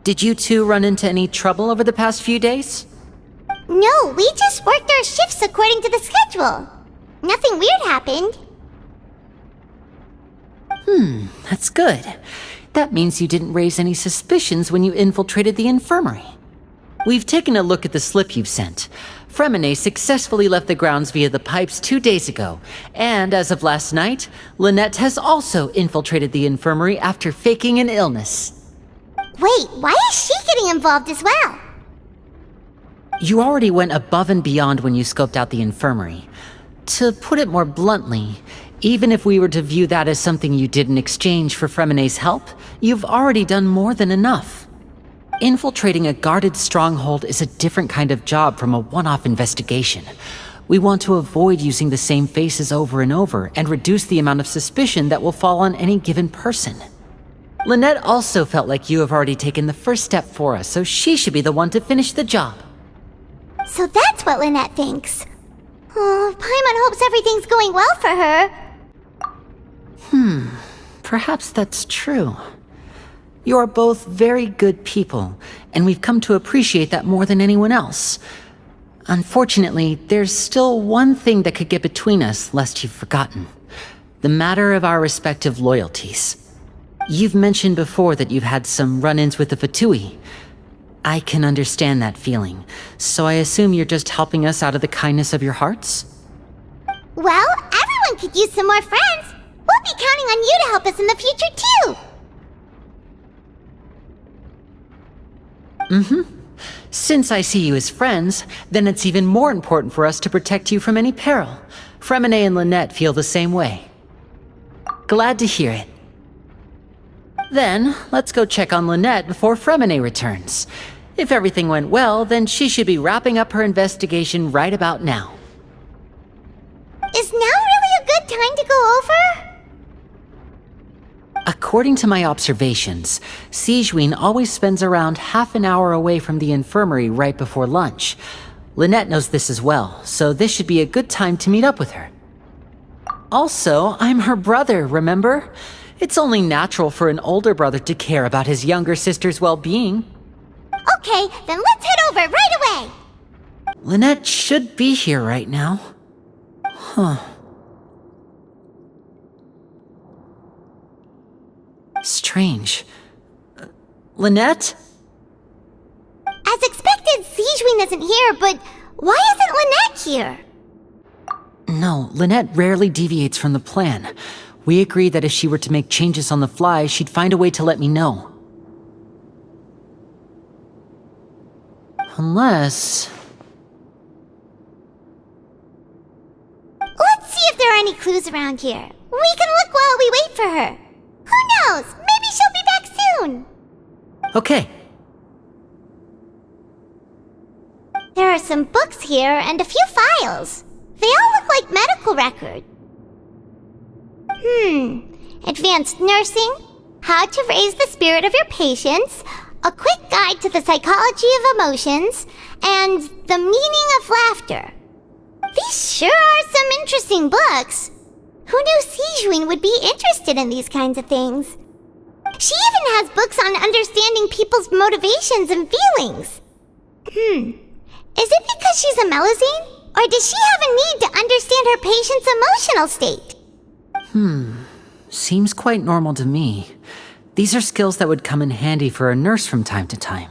Did you two run into any trouble over the past few days? No, we just worked our shifts according to the schedule. Nothing weird happened. That's good. That means you didn't raise any suspicions when you infiltrated the infirmary. We've taken a look at the slip you've sent. Fremine successfully left the grounds via the pipes 2 days ago, and as of last night, Lynette has also infiltrated the infirmary after faking an illness. Wait, why is she getting involved as well? You already went above and beyond when you scoped out the infirmary. To put it more bluntly, even if we were to view that as something you did in exchange for Fremine's help, you've already done more than enough. Infiltrating a guarded stronghold is a different kind of job from a one-off investigation. We want to avoid using the same faces over and over and reduce the amount of suspicion that will fall on any given person. Lynette also felt like you have already taken the first step for us, so she should be the one to finish the job. So that's what Lynette thinks. Oh, Paimon hopes everything's going well for her. Perhaps that's true. You are both very good people, and we've come to appreciate that more than anyone else. Unfortunately, there's still one thing that could get between us, lest you've forgotten. The matter of our respective loyalties. You've mentioned before that you've had some run-ins with the Fatui. I can understand that feeling, so I assume you're just helping us out of the kindness of your hearts? Well, everyone could use some more friends. We'll be counting on you to help us in the future, too. Since I see you as friends, then it's even more important for us to protect you from any peril. Fremine and Lynette feel the same way. Glad to hear it. Then, let's go check on Lynette before Fremine returns. If everything went well, then she should be wrapping up her investigation right about now. Is now really a good time to go over? According to my observations, Sigewinne always spends around half an hour away from the infirmary right before lunch. Lynette knows this as well, so this should be a good time to meet up with her. Also, I'm her brother, remember? It's only natural for an older brother to care about his younger sister's well-being. Okay, then let's head over right away! Lynette should be here right now. Strange. Lynette? As expected, Sigewinne isn't here, but why isn't Lynette here? No, Lynette rarely deviates from the plan. We agreed that if she were to make changes on the fly, she'd find a way to let me know. Unless... Let's see if there are any clues around here. We can look while we wait for her. Who knows? Maybe she'll be back soon. Okay. There are some books here and a few files. They all look like medical records. Advanced nursing, how to raise the spirit of your patients, a quick guide to the psychology of emotions, and the meaning of laughter. These sure are some interesting books. Who knew Sigewinne would be interested in these kinds of things? She even has books on understanding people's motivations and feelings. Is it because she's a Melusine? Or does she have a need to understand her patient's emotional state? Seems quite normal to me. These are skills that would come in handy for a nurse from time to time.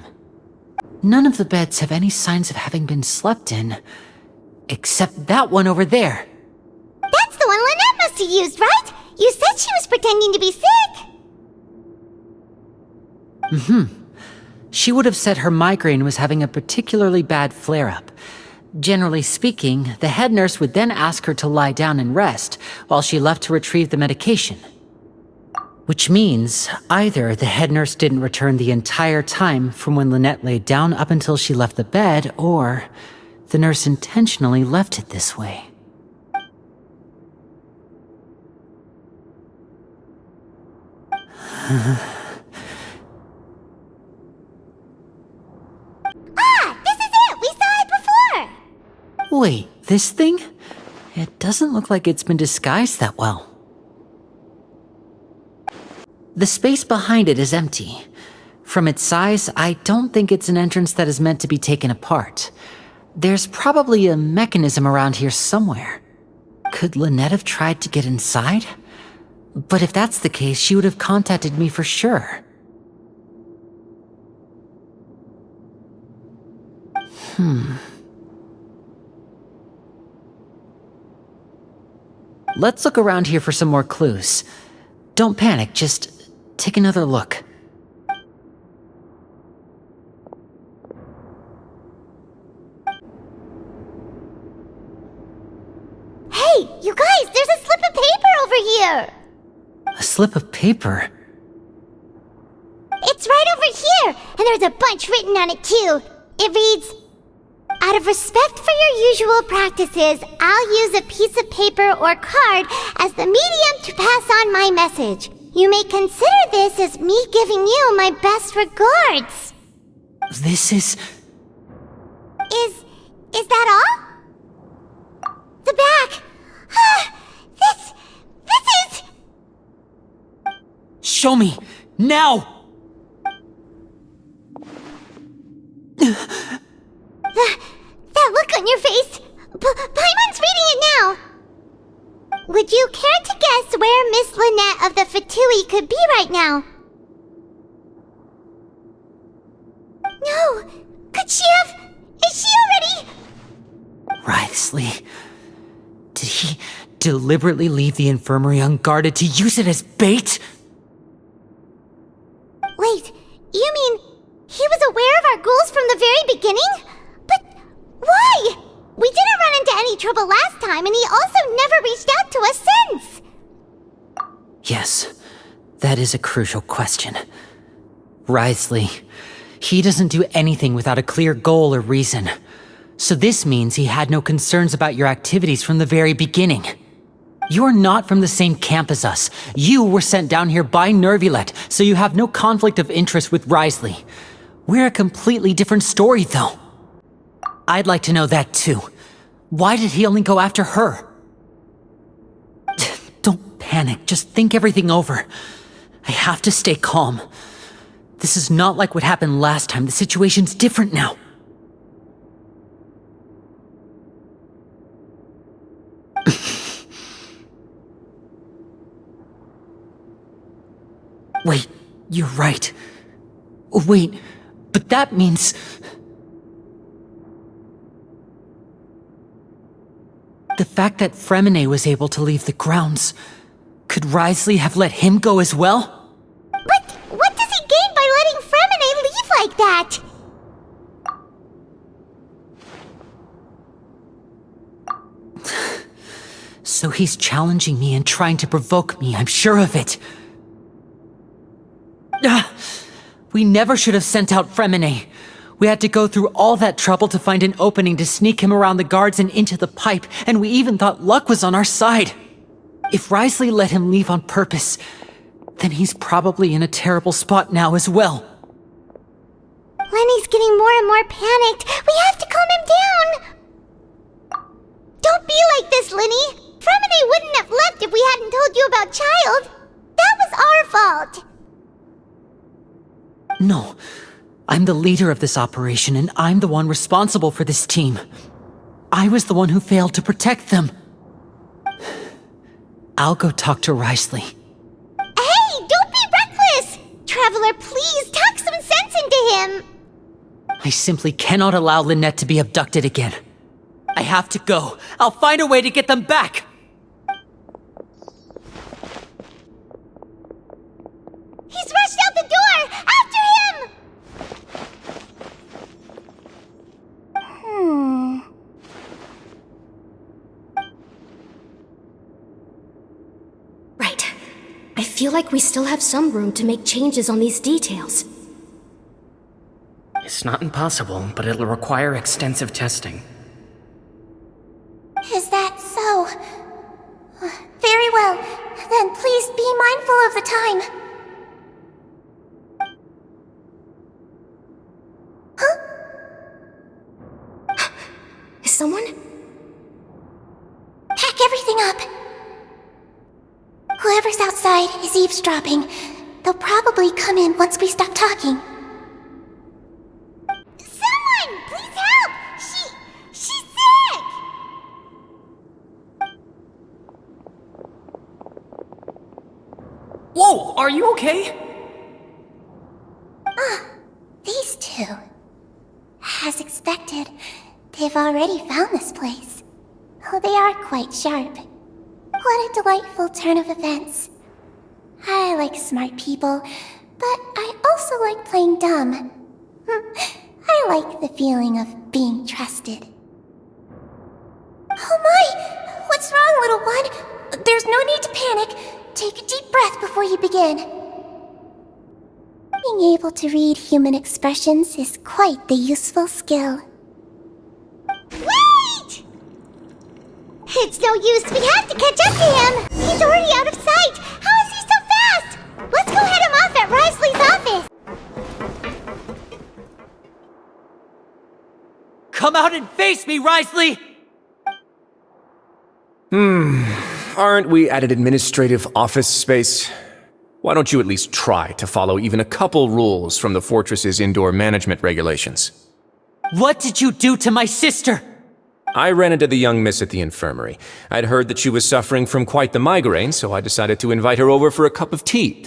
None of the beds have any signs of having been slept in. Except that one over there. That's the one Lynette must have used, right? You said she was pretending to be sick. She would have said her migraine was having a particularly bad flare-up. Generally speaking, the head nurse would then ask her to lie down and rest, while she left to retrieve the medication. Which means, either the head nurse didn't return the entire time from when Lynette laid down up until she left the bed, or the nurse intentionally left it this way. This is it! We saw it before! Wait, This thing? It doesn't look like it's been disguised that well. The space behind it is empty. From its size, I don't think it's an entrance that is meant to be taken apart. There's probably a mechanism around here somewhere. Could Lynette have tried to get inside? But if that's the case, she would have contacted me for sure. Let's look around here for some more clues. Don't panic, just take another look. Hey, you guys, there's a slip of paper over here! A slip of paper? It's right over here, and there's a bunch written on it too. It reads, "Out of respect for your usual practices, I'll use a piece of paper or card as the medium to pass on my message. You may consider this as me giving you my best regards." This is... Is that all? The back. This is... Show me! Now! That look on your face. Paimon's reading it now. Would you care to guess where Miss Lynette of the Fatui could be right now? No. Could she have... Is she already... Wriothesley. Did he deliberately leave the infirmary unguarded to use it as bait? Wait, you mean he was aware of our goals from the very beginning? But why? We didn't run into any trouble last time, and he also never reached out to us since. Yes, that is a crucial question. Wriothesley, he doesn't do anything without a clear goal or reason. So this means he had no concerns about your activities from the very beginning. You're not from the same camp as us. You were sent down here by Nervulet, so you have no conflict of interest with Wriothesley. We're a completely different story, though. I'd like to know that, too. Why did he only go after her? Don't panic, just think everything over. I have to stay calm. This is not like what happened last time. The situation's different now. Wait, you're right. Wait, but that means... The fact that Fremine was able to leave the grounds, could Wriothesley have let him go as well? But what does he gain by letting Fremine leave like that? So he's challenging me and trying to provoke me, I'm sure of it. We never should have sent out Fremine. We had to go through all that trouble to find an opening to sneak him around the guards and into the pipe, and we even thought luck was on our side. If Wriothesley let him leave on purpose, then he's probably in a terrible spot now as well. Lenny's getting more and more panicked. We have to calm him down. Don't be like this, Lenny. Fremine wouldn't have left if we hadn't told you about Child. That was our fault. No, I'm the leader of this operation, and I'm the one responsible for this team. I was the one who failed to protect them. I'll go talk to Wriothesley. Hey, don't be reckless! Traveler, please talk some sense into him. I simply cannot allow Lynette to be abducted again. I have to go. I'll find a way to get them back! He's rushed out the door! After him! Right. I feel like we still have some room to make changes on these details. It's not impossible, but it'll require extensive testing. Is that so? Very well. Then please be mindful of the time. Is someone? Whoever's outside is eavesdropping. They'll probably come in once we stop talking. Someone! Please help! She's sick! Whoa, are you okay? These two. As expected, they've already found this place. Oh, they are quite sharp. What a delightful turn of events. I like smart people, but I also like playing dumb. I like the feeling of being trusted. Oh my! What's wrong, little one? There's no need to panic. Take a deep breath before you begin. Being able to read human expressions is quite the useful skill. Wait! It's no use, we have to catch up to him! He's already out of sight! How is he so fast? Let's go head him off at Risley's office! Come out and face me, Risley! Aren't we at an administrative office space? Why don't you at least try to follow even a couple rules from the fortress's indoor management regulations? What did you do to my sister? I ran into the young miss at the infirmary. I'd heard that she was suffering from quite the migraine, so I decided to invite her over for a cup of tea.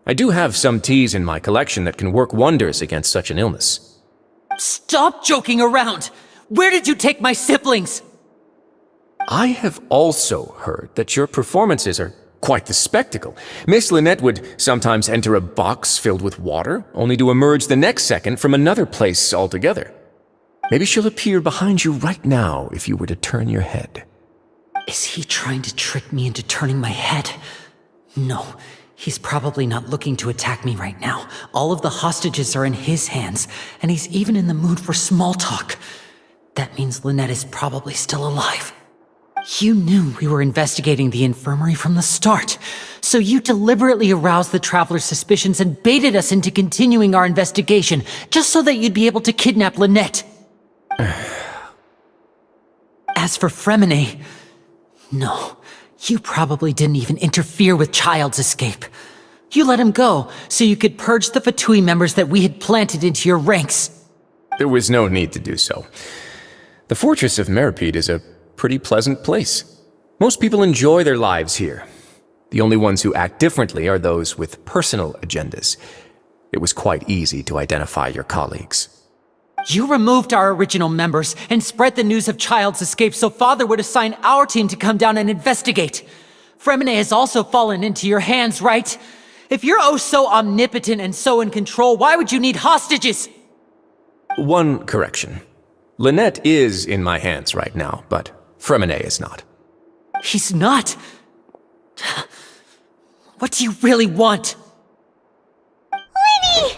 I do have some teas in my collection that can work wonders against such an illness. Stop joking around! Where did you take my siblings? I have also heard that your performances are quite the spectacle. Miss Lynette would sometimes enter a box filled with water, only to emerge the next second from another place altogether. Maybe she'll appear behind you right now if you were to turn your head. Is he trying to trick me into turning my head? No, he's probably not looking to attack me right now. All of the hostages are in his hands, and he's even in the mood for small talk. That means Lynette is probably still alive. You knew we were investigating the infirmary from the start, so you deliberately aroused the traveler's suspicions and baited us into continuing our investigation, just so that you'd be able to kidnap Lynette. As for Fremine, no, you probably didn't even interfere with Child's escape. You let him go, so you could purge the Fatui members that we had planted into your ranks. There was no need to do so. The Fortress of Meripede is a pretty pleasant place. Most people enjoy their lives here. The only ones who act differently are those with personal agendas. It was quite easy to identify your colleagues. You removed our original members and spread the news of Child's escape so Father would assign our team to come down and investigate. Fremine has also fallen into your hands, right? If you're oh so omnipotent and so in control, why would you need hostages? One correction. Lynette is in my hands right now, but Fremine is not. He's not. What do you really want? Lenny!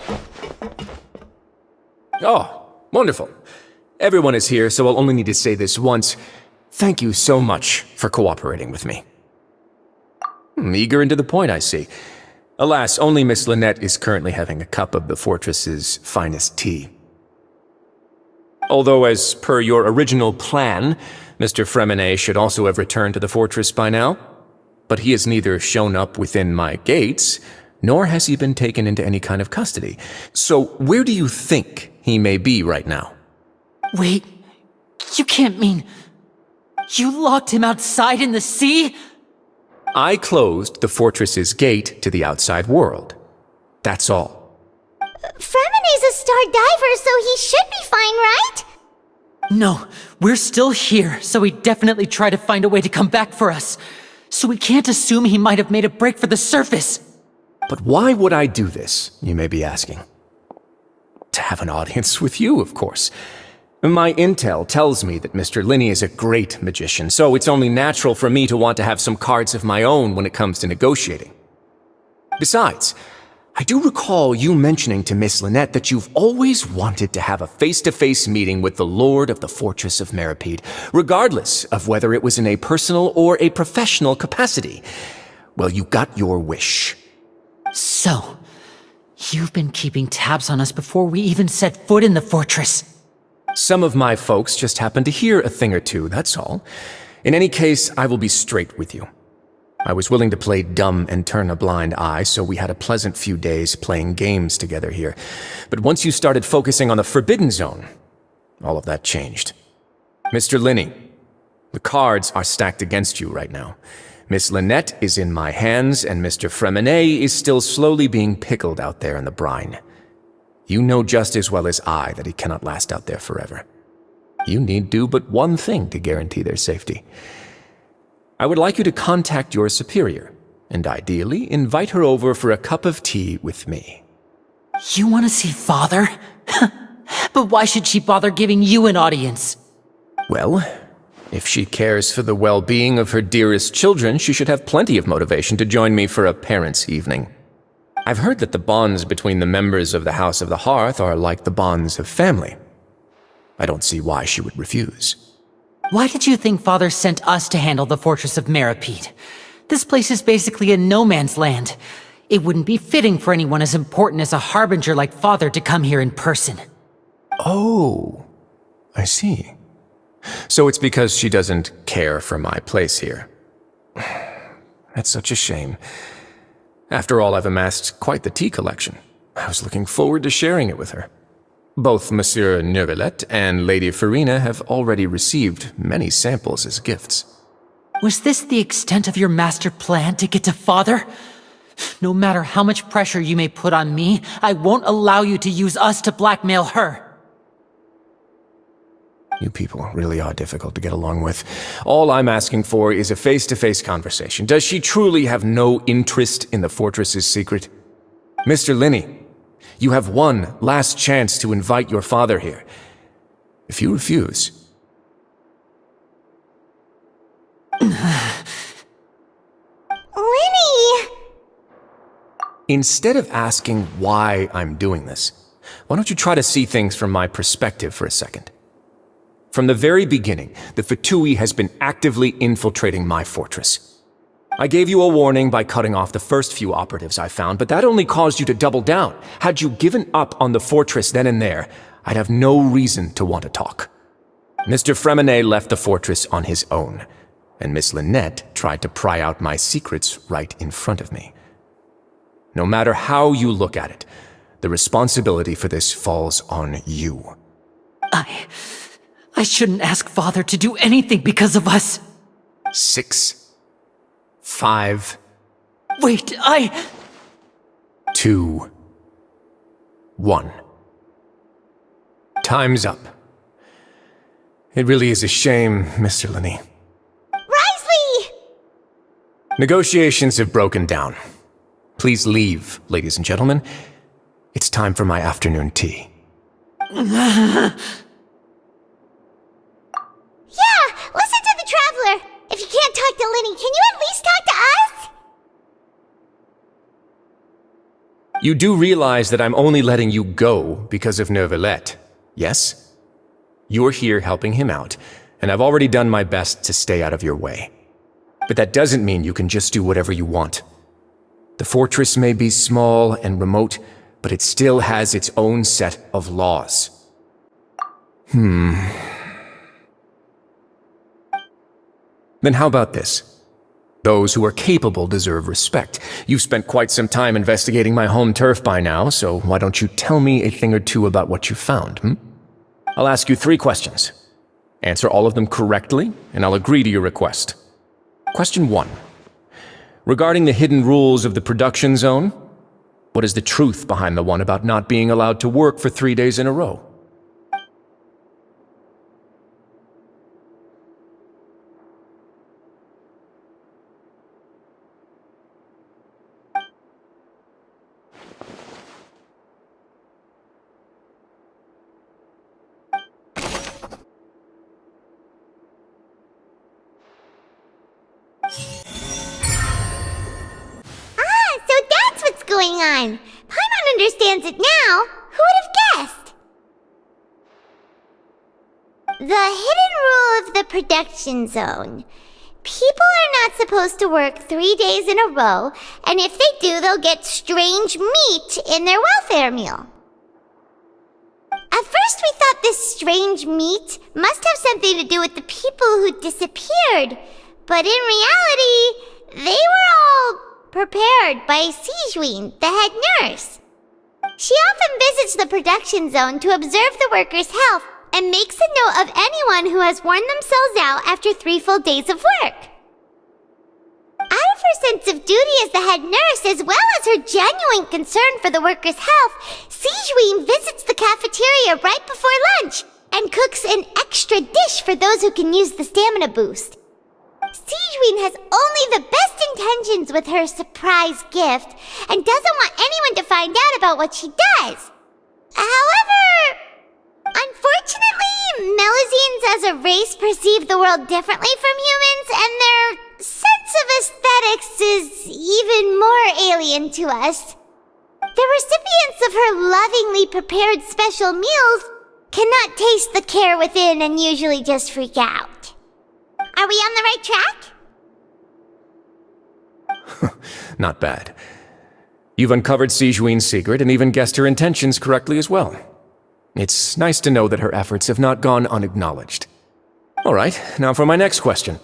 Oh, wonderful. Everyone is here, so I'll only need to say this once. Thank you so much for cooperating with me. Eager and to the point, I see. Alas, only Miss Lynette is currently having a cup of the fortress's finest tea. Although, as per your original plan, Mr. Fremine should also have returned to the fortress by now. But he has neither shown up within my gates, nor has he been taken into any kind of custody. So where do you think he may be right now? Wait, you can't mean... You locked him outside in the sea? I closed the fortress's gate to the outside world. That's all. Fremine's a star diver, so he should be fine, right? No, we're still here, so he definitely tried to find a way to come back for us. So we can't assume he might have made a break for the surface. But why would I do this, you may be asking? To have an audience with you, of course. My intel tells me that Mr. Linney is a great magician, so it's only natural for me to want to have some cards of my own when it comes to negotiating. Besides, I do recall you mentioning to Miss Lynette that you've always wanted to have a face-to-face meeting with the Lord of the Fortress of Meripede, regardless of whether it was in a personal or a professional capacity. Well, you got your wish. So, you've been keeping tabs on us before we even set foot in the fortress. Some of my folks just happened to hear a thing or two, that's all. In any case, I will be straight with you. I was willing to play dumb and turn a blind eye, so we had a pleasant few days playing games together here. But once you started focusing on the Forbidden Zone, all of that changed. Mr. Linney, the cards are stacked against you right now. Miss Lynette is in my hands, and Mr. Fremenet is still slowly being pickled out there in the brine. You know just as well as I that he cannot last out there forever. You need do but one thing to guarantee their safety. I would like you to contact your superior, and ideally invite her over for a cup of tea with me. You want to see Father? But why should she bother giving you an audience? Well, if she cares for the well-being of her dearest children, she should have plenty of motivation to join me for a parents' evening. I've heard that the bonds between the members of the House of the Hearth are like the bonds of family. I don't see why she would refuse. Why did you think Father sent us to handle the Fortress of Meripede? This place is basically a no-man's land. It wouldn't be fitting for anyone as important as a harbinger like Father to come here in person. Oh, I see. So it's because she doesn't care for my place here. That's such a shame. After all, I've amassed quite the tea collection. I was looking forward to sharing it with her. Both Monsieur Neuvillette and Lady Farina have already received many samples as gifts. Was this the extent of your master plan to get to Father? No matter how much pressure you may put on me, I won't allow you to use us to blackmail her. You people really are difficult to get along with. All I'm asking for is a face-to-face conversation. Does she truly have no interest in the fortress's secret? Mr. Linney, you have one last chance to invite your father here. If you refuse... Linny! Instead of asking why I'm doing this, why don't you try to see things from my perspective for a second? From the very beginning, the Fatui has been actively infiltrating my fortress. I gave you a warning by cutting off the first few operatives I found, but that only caused you to double down. Had you given up on the fortress then and there, I'd have no reason to want to talk. Mr. Fremenet left the fortress on his own, and Miss Lynette tried to pry out my secrets right in front of me. No matter how you look at it, the responsibility for this falls on you. I shouldn't ask Father to do anything because of us. 6, 5... Wait, 2, 1. Time's up. It really is a shame, Mr. Linney. Risley! Negotiations have broken down. Please leave, ladies and gentlemen. It's time for my afternoon tea. Yeah, listen to the Traveler! If you can't talk to Linny, can you at least talk to us? You do realize that I'm only letting you go because of Neuvillette, yes? You're here helping him out, and I've already done my best to stay out of your way. But that doesn't mean you can just do whatever you want. The fortress may be small and remote, but it still has its own set of laws. Then how about this? Those who are capable deserve respect. You've spent quite some time investigating my home turf by now, so why don't you tell me a thing or two about what you found, I'll ask you 3 questions. Answer all of them correctly, and I'll agree to your request. Question 1. Regarding the hidden rules of the production zone, what is the truth behind the one about not being allowed to work for 3 days in a row? Going on. Paimon understands it now. Who would have guessed? The hidden rule of the production zone. People are not supposed to work 3 days in a row, and if they do, they'll get strange meat in their welfare meal. At first we thought this strange meat must have something to do with the people who disappeared, but in reality, they were all prepared by Sijween, the head nurse. She often visits the production zone to observe the workers' health and makes a note of anyone who has worn themselves out after 3 full days of work. Out of her sense of duty as the head nurse, as well as her genuine concern for the workers' health, Sijween visits the cafeteria right before lunch and cooks an extra dish for those who can use the stamina boost. Sijween has only the best intentions with her surprise gift and doesn't want anyone to find out about what she does. However, unfortunately, Melusines as a race perceive the world differently from humans, and their sense of aesthetics is even more alien to us. The recipients of her lovingly prepared special meals cannot taste the care within and usually just freak out. Are we on the right track? Not bad. You've uncovered Sijween's secret and even guessed her intentions correctly as well. It's nice to know that her efforts have not gone unacknowledged. All right, now for my next question.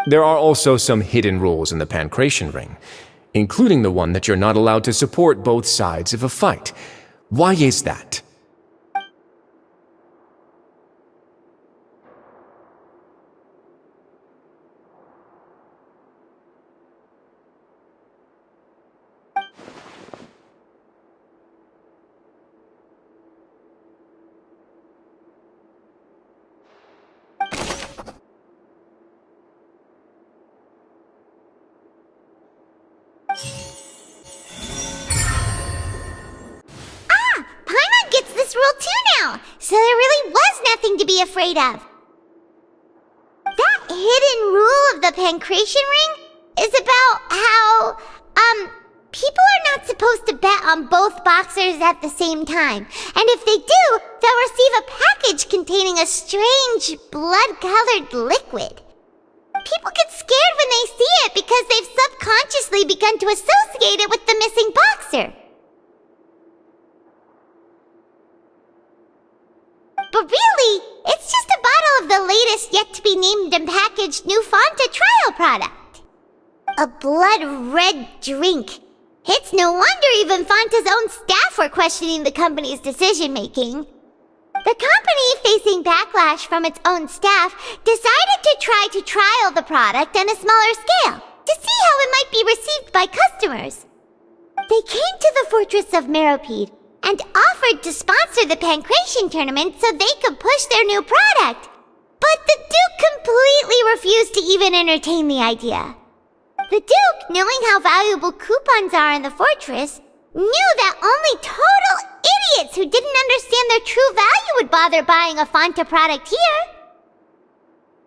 There are also some hidden rules in the Pancration Ring, including the one that you're not allowed to support both sides of a fight. Why is that? Paimon gets this rule too now, so there really was nothing to be afraid of. That hidden rule of the Pancration Ring is about how, people are not supposed to bet on both boxers at the same time. And if they do, they'll receive a package containing a strange, blood-colored liquid. People get scared when they see it because they've subconsciously begun to associate it with the missing boxer. But really, it's just a bottle of the latest yet-to-be-named and packaged new Fontaine trial product. A blood-red drink. It's no wonder even Fonta's own staff were questioning the company's decision-making. The company, facing backlash from its own staff, decided to try to trial the product on a smaller scale to see how it might be received by customers. They came to the fortress of Meropide and offered to sponsor the Pancration tournament so they could push their new product. But the Duke completely refused to even entertain the idea. The Duke, knowing how valuable coupons are in the fortress, knew that only total idiots who didn't understand their true value would bother buying a Fanta product here.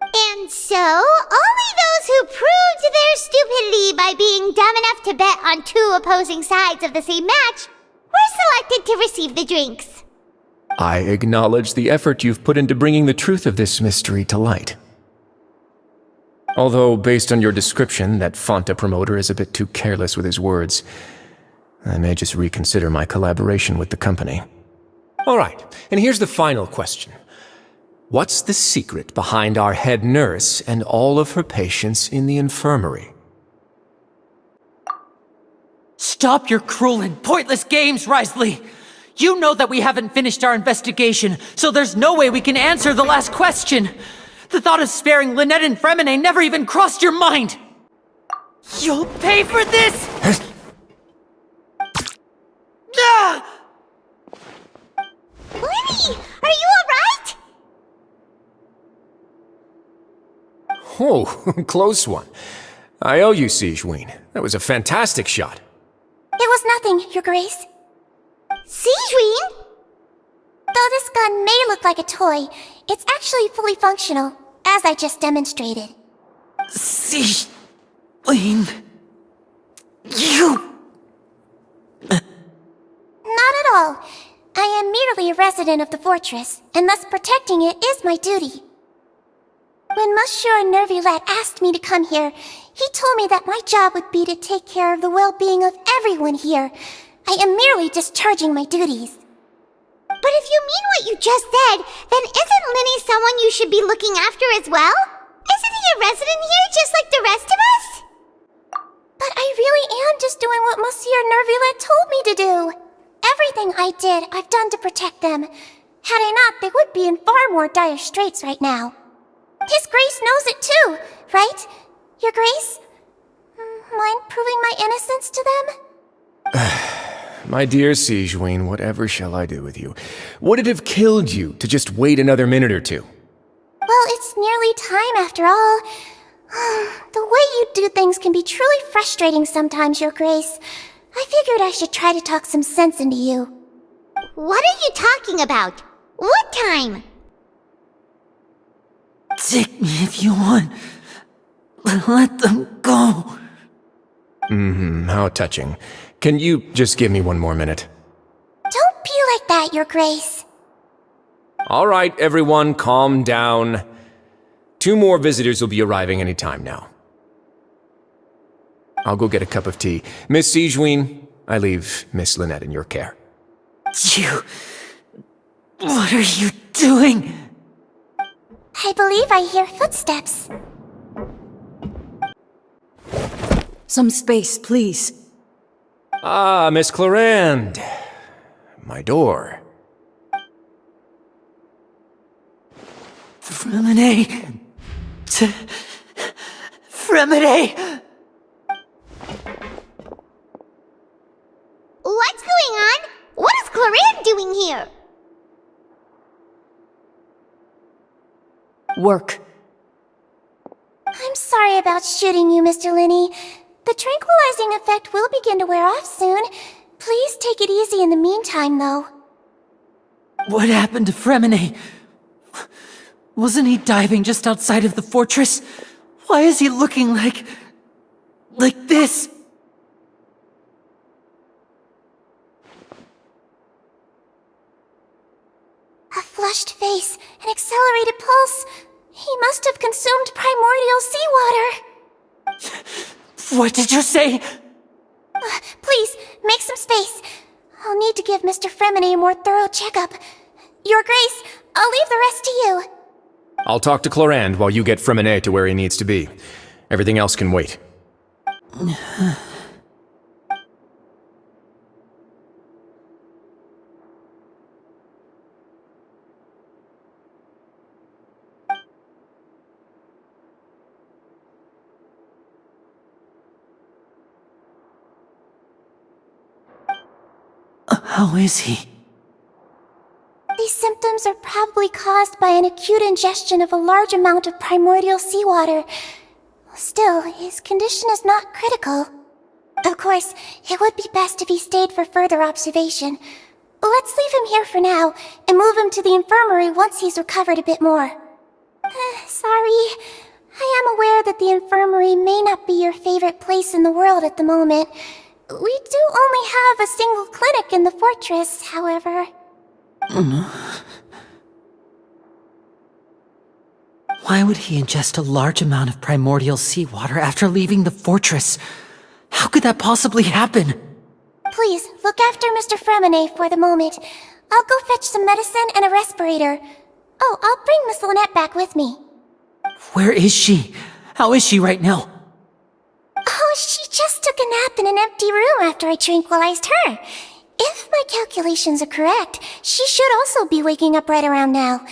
And so, only those who proved their stupidity by being dumb enough to bet on 2 opposing sides of the same match were selected to receive the drinks. I acknowledge the effort you've put into bringing the truth of this mystery to light. Although, based on your description, that Fanta promoter is a bit too careless with his words, I may just reconsider my collaboration with the company. All right, and here's the final question. What's the secret behind our head nurse and all of her patients in the infirmary? Stop your cruel and pointless games, Risley! You know that we haven't finished our investigation, so there's no way we can answer the last question! The thought of sparing Lynette and Fremine never even crossed your mind! You'll pay for this! Ah! Lenny, are you alright? Oh, close one. I owe you, Sijween. That was a fantastic shot. It was nothing, Your Grace. Sijween? Though this gun may look like a toy, it's actually fully functional, as I just demonstrated. Sijween... You... Not at all. I am merely a resident of the fortress, and thus protecting it is my duty. When Monsieur Nervulette asked me to come here, he told me that my job would be to take care of the well-being of everyone here. I am merely discharging my duties. But if you mean what you just said, then isn't Linny someone you should be looking after as well? Isn't he a resident here just like the rest of us? But I really am just doing what Monsieur Nervillette told me to do. Everything I did, I've done to protect them. Had I not, they would be in far more dire straits right now. His Grace knows it too, right? Your Grace? Mind proving my innocence to them? My dear Sigewinne, whatever shall I do with you? Would it have killed you to just wait another minute or two? Well, it's nearly time after all. The way you do things can be truly frustrating sometimes, Your Grace. I figured I should try to talk some sense into you. What are you talking about? What time? Take me if you want. Let them go. How touching. Can you just give me one more minute? Don't be like that, Your Grace. All right, everyone, calm down. 2 more visitors will be arriving any time now. I'll go get a cup of tea. Miss Sigewinne, I leave Miss Lynette in your care. You... What are you doing? I believe I hear footsteps. Some space, please. Ah, Miss Clarande. My door. Fremine... Fremine... What's going on? What is Clarande doing here? Work. I'm sorry about shooting you, Mr. Linney. The tranquilizing effect will begin to wear off soon. Please take it easy in the meantime, though. What happened to Fremine? Wasn't he diving just outside of the fortress? Why is he looking like this? A flushed face, an accelerated pulse. He must have consumed primordial seawater. What did you say? Please, make some space. I'll need to give Mr. Fremine a more thorough checkup. Your Grace, I'll leave the rest to you. I'll talk to Clarande while you get Fremine to where he needs to be. Everything else can wait. How is he? These symptoms are probably caused by an acute ingestion of a large amount of primordial seawater. Still, his condition is not critical. Of course, it would be best if he stayed for further observation. Let's leave him here for now, and move him to the infirmary once he's recovered a bit more. Sorry. I am aware that the infirmary may not be your favorite place in the world at the moment. We do only have a single clinic in the fortress, however. Why would he ingest a large amount of primordial seawater after leaving the fortress? How could that possibly happen? Please, look after Mr. Fremine for the moment. I'll go fetch some medicine and a respirator. Oh, I'll bring Miss Lynette back with me. Where is she? How is she right now? Oh, she just took a nap in an empty room after I tranquilized her. If my calculations are correct, she should also be waking up right around now.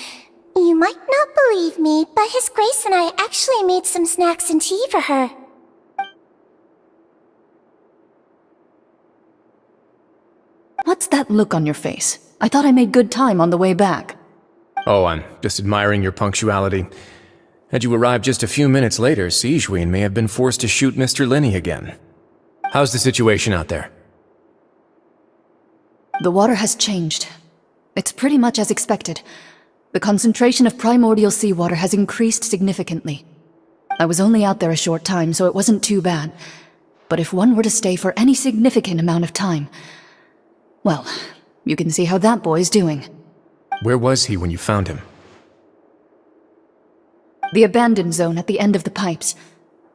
You might not believe me, but His Grace and I actually made some snacks and tea for her. What's that look on your face? I thought I made good time on the way back. Oh, I'm just admiring your punctuality. Had you arrived just a few minutes later, Sigewinne may have been forced to shoot Mr. Linney again. How's the situation out there? The water has changed. It's pretty much as expected. The concentration of primordial seawater has increased significantly. I was only out there a short time, so it wasn't too bad. But if one were to stay for any significant amount of time... well, you can see how that boy's doing. Where was he when you found him? The abandoned zone at the end of the pipes.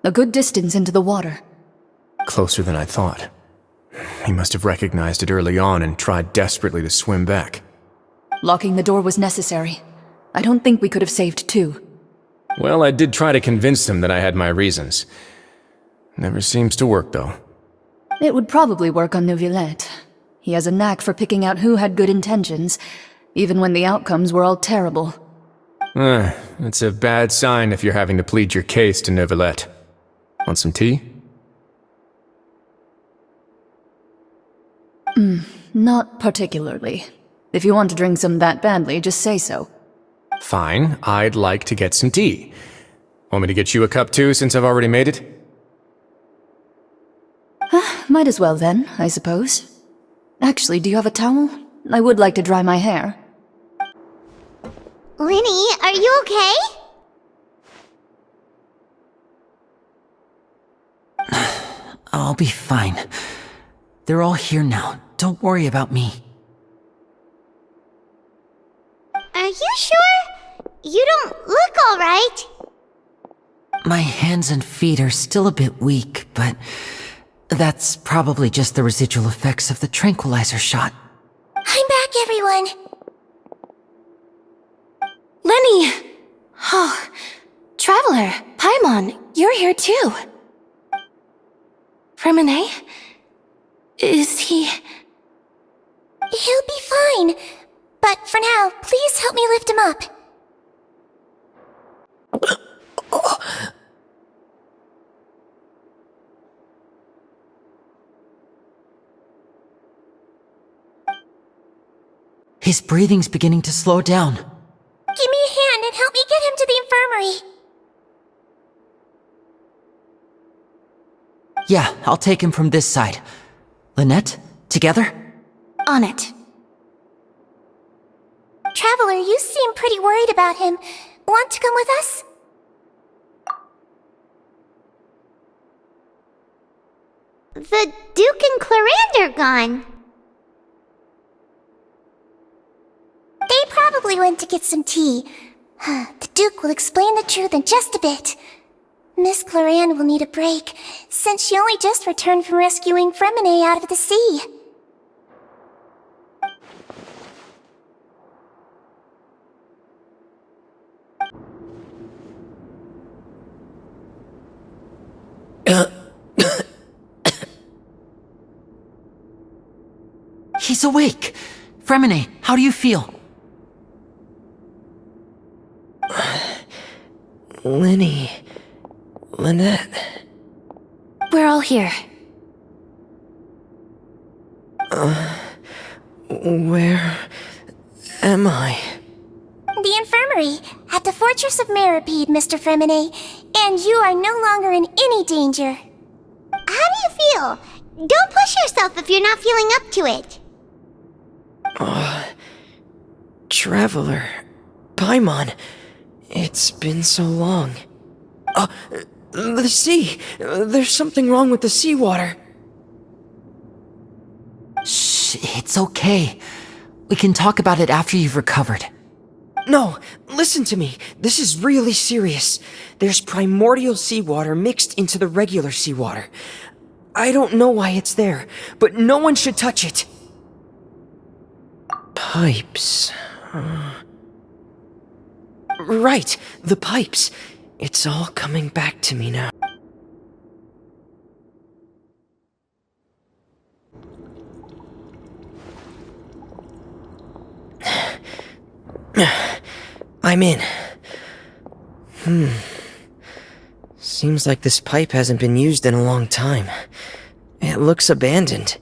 A good distance into the water. Closer than I thought. He must have recognized it early on and tried desperately to swim back. Locking the door was necessary. I don't think we could have saved two. Well, I did try to convince him that I had my reasons. Never seems to work, though. It would probably work on Neuvillette. He has a knack for picking out who had good intentions, even when the outcomes were all terrible. It's a bad sign if you're having to plead your case to Neuvillette. Want some tea? Not particularly. If you want to drink some that badly, just say so. Fine, I'd like to get some tea. Want me to get you a cup too, since I've already made it? Might as well then, I suppose. Actually, do you have a towel? I would like to dry my hair. Linny, are you okay? I'll be fine. They're all here now. Don't worry about me. Are you sure? You don't look alright. My hands and feet are still a bit weak, but that's probably just the residual effects of the tranquilizer shot. I'm back, everyone. Lenny! Oh, Traveler, Paimon, you're here too. Fremine? Is he... He'll be fine. But for now, please help me lift him up. His breathing's beginning to slow down. Give me a hand and help me get him to the infirmary. Yeah, I'll take him from this side. Lynette, together? on it? Traveler, you seem pretty worried about him. Want to come with us? The Duke and Clarande are gone. They probably went to get some tea. The Duke will explain the truth in just a bit. Miss Clarande will need a break, since she only just returned from rescuing Fremine out of the sea. He's awake! Fremine, how do you feel? Lynette. We're all here. Where am I? The infirmary, at the Fortress of Meripede, Mr. Fremine, and you are no longer in any danger. How do you feel? Don't push yourself if you're not feeling up to it. Traveler. Paimon. It's been so long. The sea! There's something wrong with the seawater. Shh, it's okay. We can talk about it after you've recovered. No, listen to me. This is really serious. There's primordial seawater mixed into the regular seawater. I don't know why it's there, but no one should touch it. Pipes. Right, the pipes. It's all coming back to me now. I'm in. Seems like this pipe hasn't been used in a long time. It looks abandoned.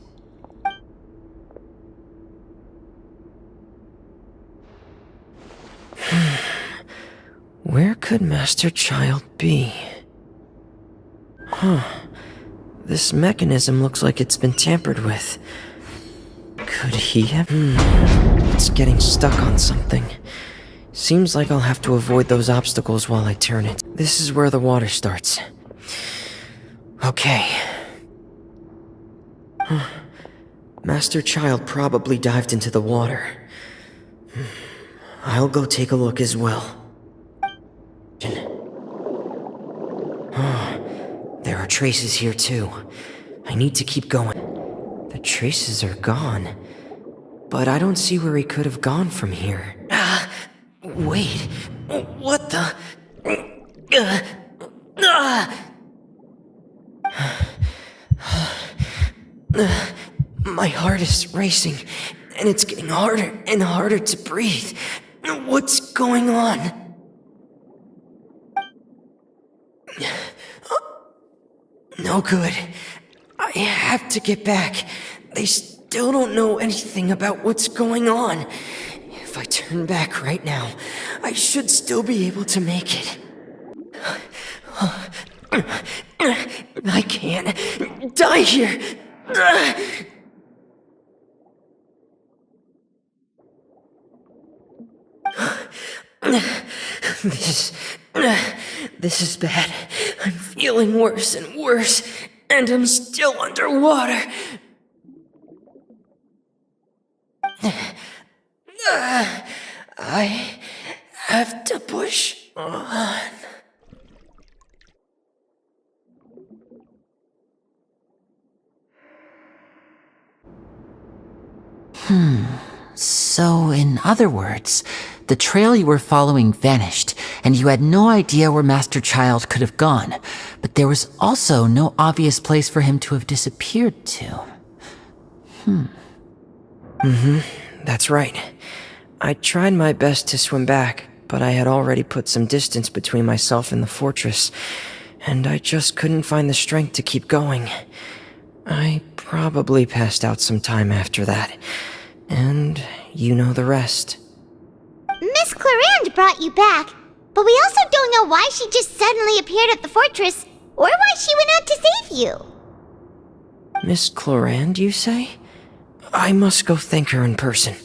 Where could Master Child be? This mechanism looks like it's been tampered with. Could he have... It's getting stuck on something. Seems like I'll have to avoid those obstacles while I turn it. This is where the water starts. Okay. Master Child probably dived into the water. I'll go take a look as well. There are traces here too. I need to keep going. The traces are gone. But I don't see where he could have gone from here. Wait. What the... My heart is racing, and it's getting harder and harder to breathe. What's going on? No good. I have to get back. They still don't know anything about what's going on. If I turn back right now, I should still be able to make it. I can't die here. This is bad. I'm feeling worse and worse, and I'm still underwater. I have to push on. So, in other words, the trail you were following vanished, and you had no idea where Master Child could have gone, but there was also no obvious place for him to have disappeared to. That's right. I tried my best to swim back, but I had already put some distance between myself and the fortress, and I just couldn't find the strength to keep going. I probably passed out some time after that, and you know the rest. Miss Clarande brought you back, but we also don't know why she just suddenly appeared at the fortress, or why she went out to save you. Miss Clarande, you say? I must go thank her in person.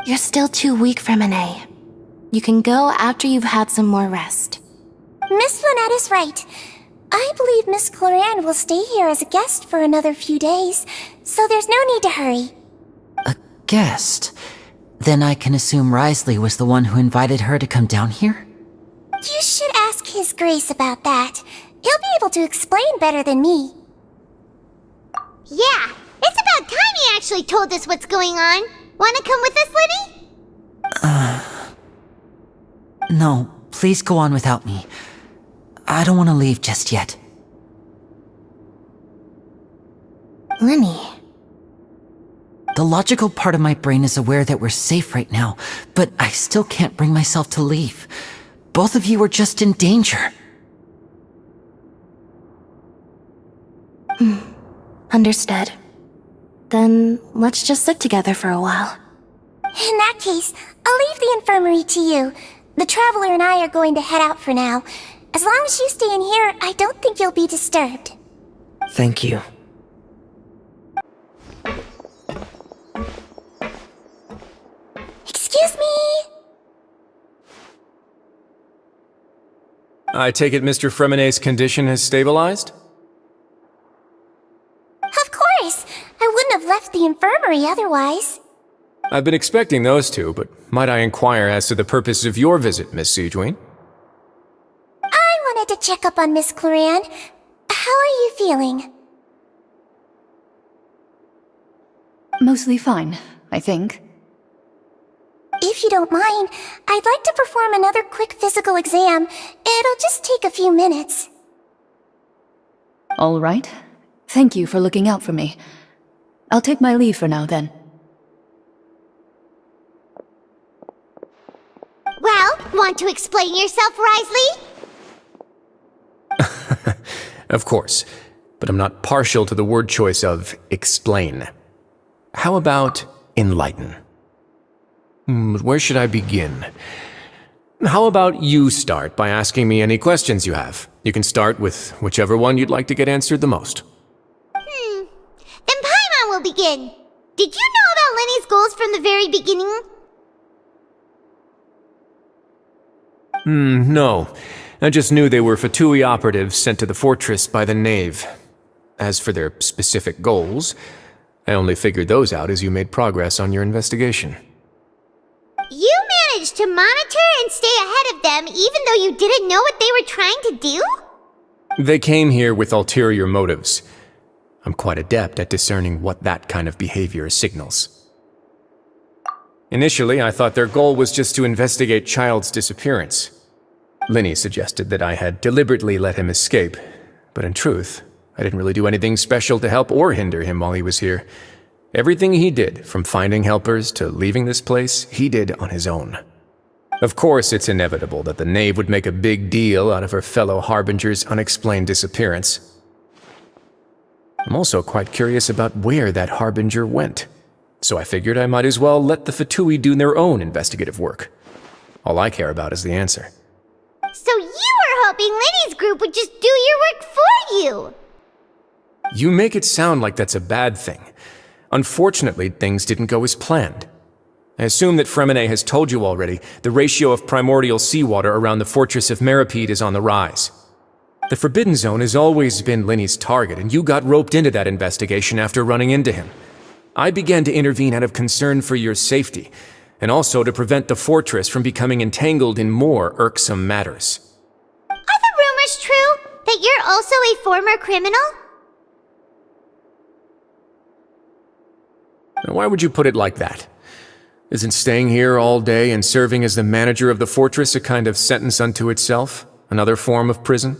You're still too weak, Freminet. You can go after you've had some more rest. Miss Lynette is right. I believe Miss Clarande will stay here as a guest for another few days, so there's no need to hurry. A guest? Then I can assume Risley was the one who invited her to come down here? You should ask His Grace about that. He'll be able to explain better than me. Yeah, it's about time he actually told us what's going on. Wanna come with us, Lenny? No, please go on without me. I don't want to leave just yet. Lenny. The logical part of my brain is aware that we're safe right now, but I still can't bring myself to leave. Both of you are just in danger. Understood. Then let's just sit together for a while. In that case, I'll leave the infirmary to you. The Traveler and I are going to head out for now. As long as you stay in here, I don't think you'll be disturbed. Thank you. Excuse me? I take it Mr. Fremenet's condition has stabilized? Of course. I wouldn't have left the infirmary otherwise. I've been expecting those two, but might I inquire as to the purpose of your visit, Miss Sejuin? I wanted to check up on Miss Clarande. How are you feeling? Mostly fine, I think. If you don't mind, I'd like to perform another quick physical exam. It'll just take a few minutes. All right. Thank you for looking out for me. I'll take my leave for now, then. Well, want to explain yourself, Risley? Of course, but I'm not partial to the word choice of explain. How about enlighten? Where should I begin? How about you start by asking me any questions you have? You can start with whichever one you'd like to get answered the most. Then Paimon will begin. Did you know about Lenny's goals from the very beginning? No. I just knew they were Fatui operatives sent to the fortress by the Knave. As for their specific goals, I only figured those out as you made progress on your investigation. You managed to monitor and stay ahead of them even though you didn't know what they were trying to do? They came here with ulterior motives. I'm quite adept at discerning what that kind of behavior signals. Initially, I thought their goal was just to investigate Child's disappearance. Linny suggested that I had deliberately let him escape, but in truth, I didn't really do anything special to help or hinder him while he was here. Everything he did, from finding helpers to leaving this place, he did on his own. Of course, it's inevitable that the knave would make a big deal out of her fellow Harbinger's unexplained disappearance. I'm also quite curious about where that Harbinger went, so I figured I might as well let the Fatui do their own investigative work. All I care about is the answer. So you were hoping Linny's group would just do your work for you! You make it sound like that's a bad thing. Unfortunately, things didn't go as planned. I assume that Fremine has told you already the ratio of primordial seawater around the fortress of Meripede is on the rise. The Forbidden Zone has always been Linny's target, and you got roped into that investigation after running into him. I began to intervene out of concern for your safety, and also to prevent the fortress from becoming entangled in more irksome matters. Are the rumors true that you're also a former criminal? Now, why would you put it like that? Isn't staying here all day and serving as the manager of the fortress a kind of sentence unto itself? Another form of prison?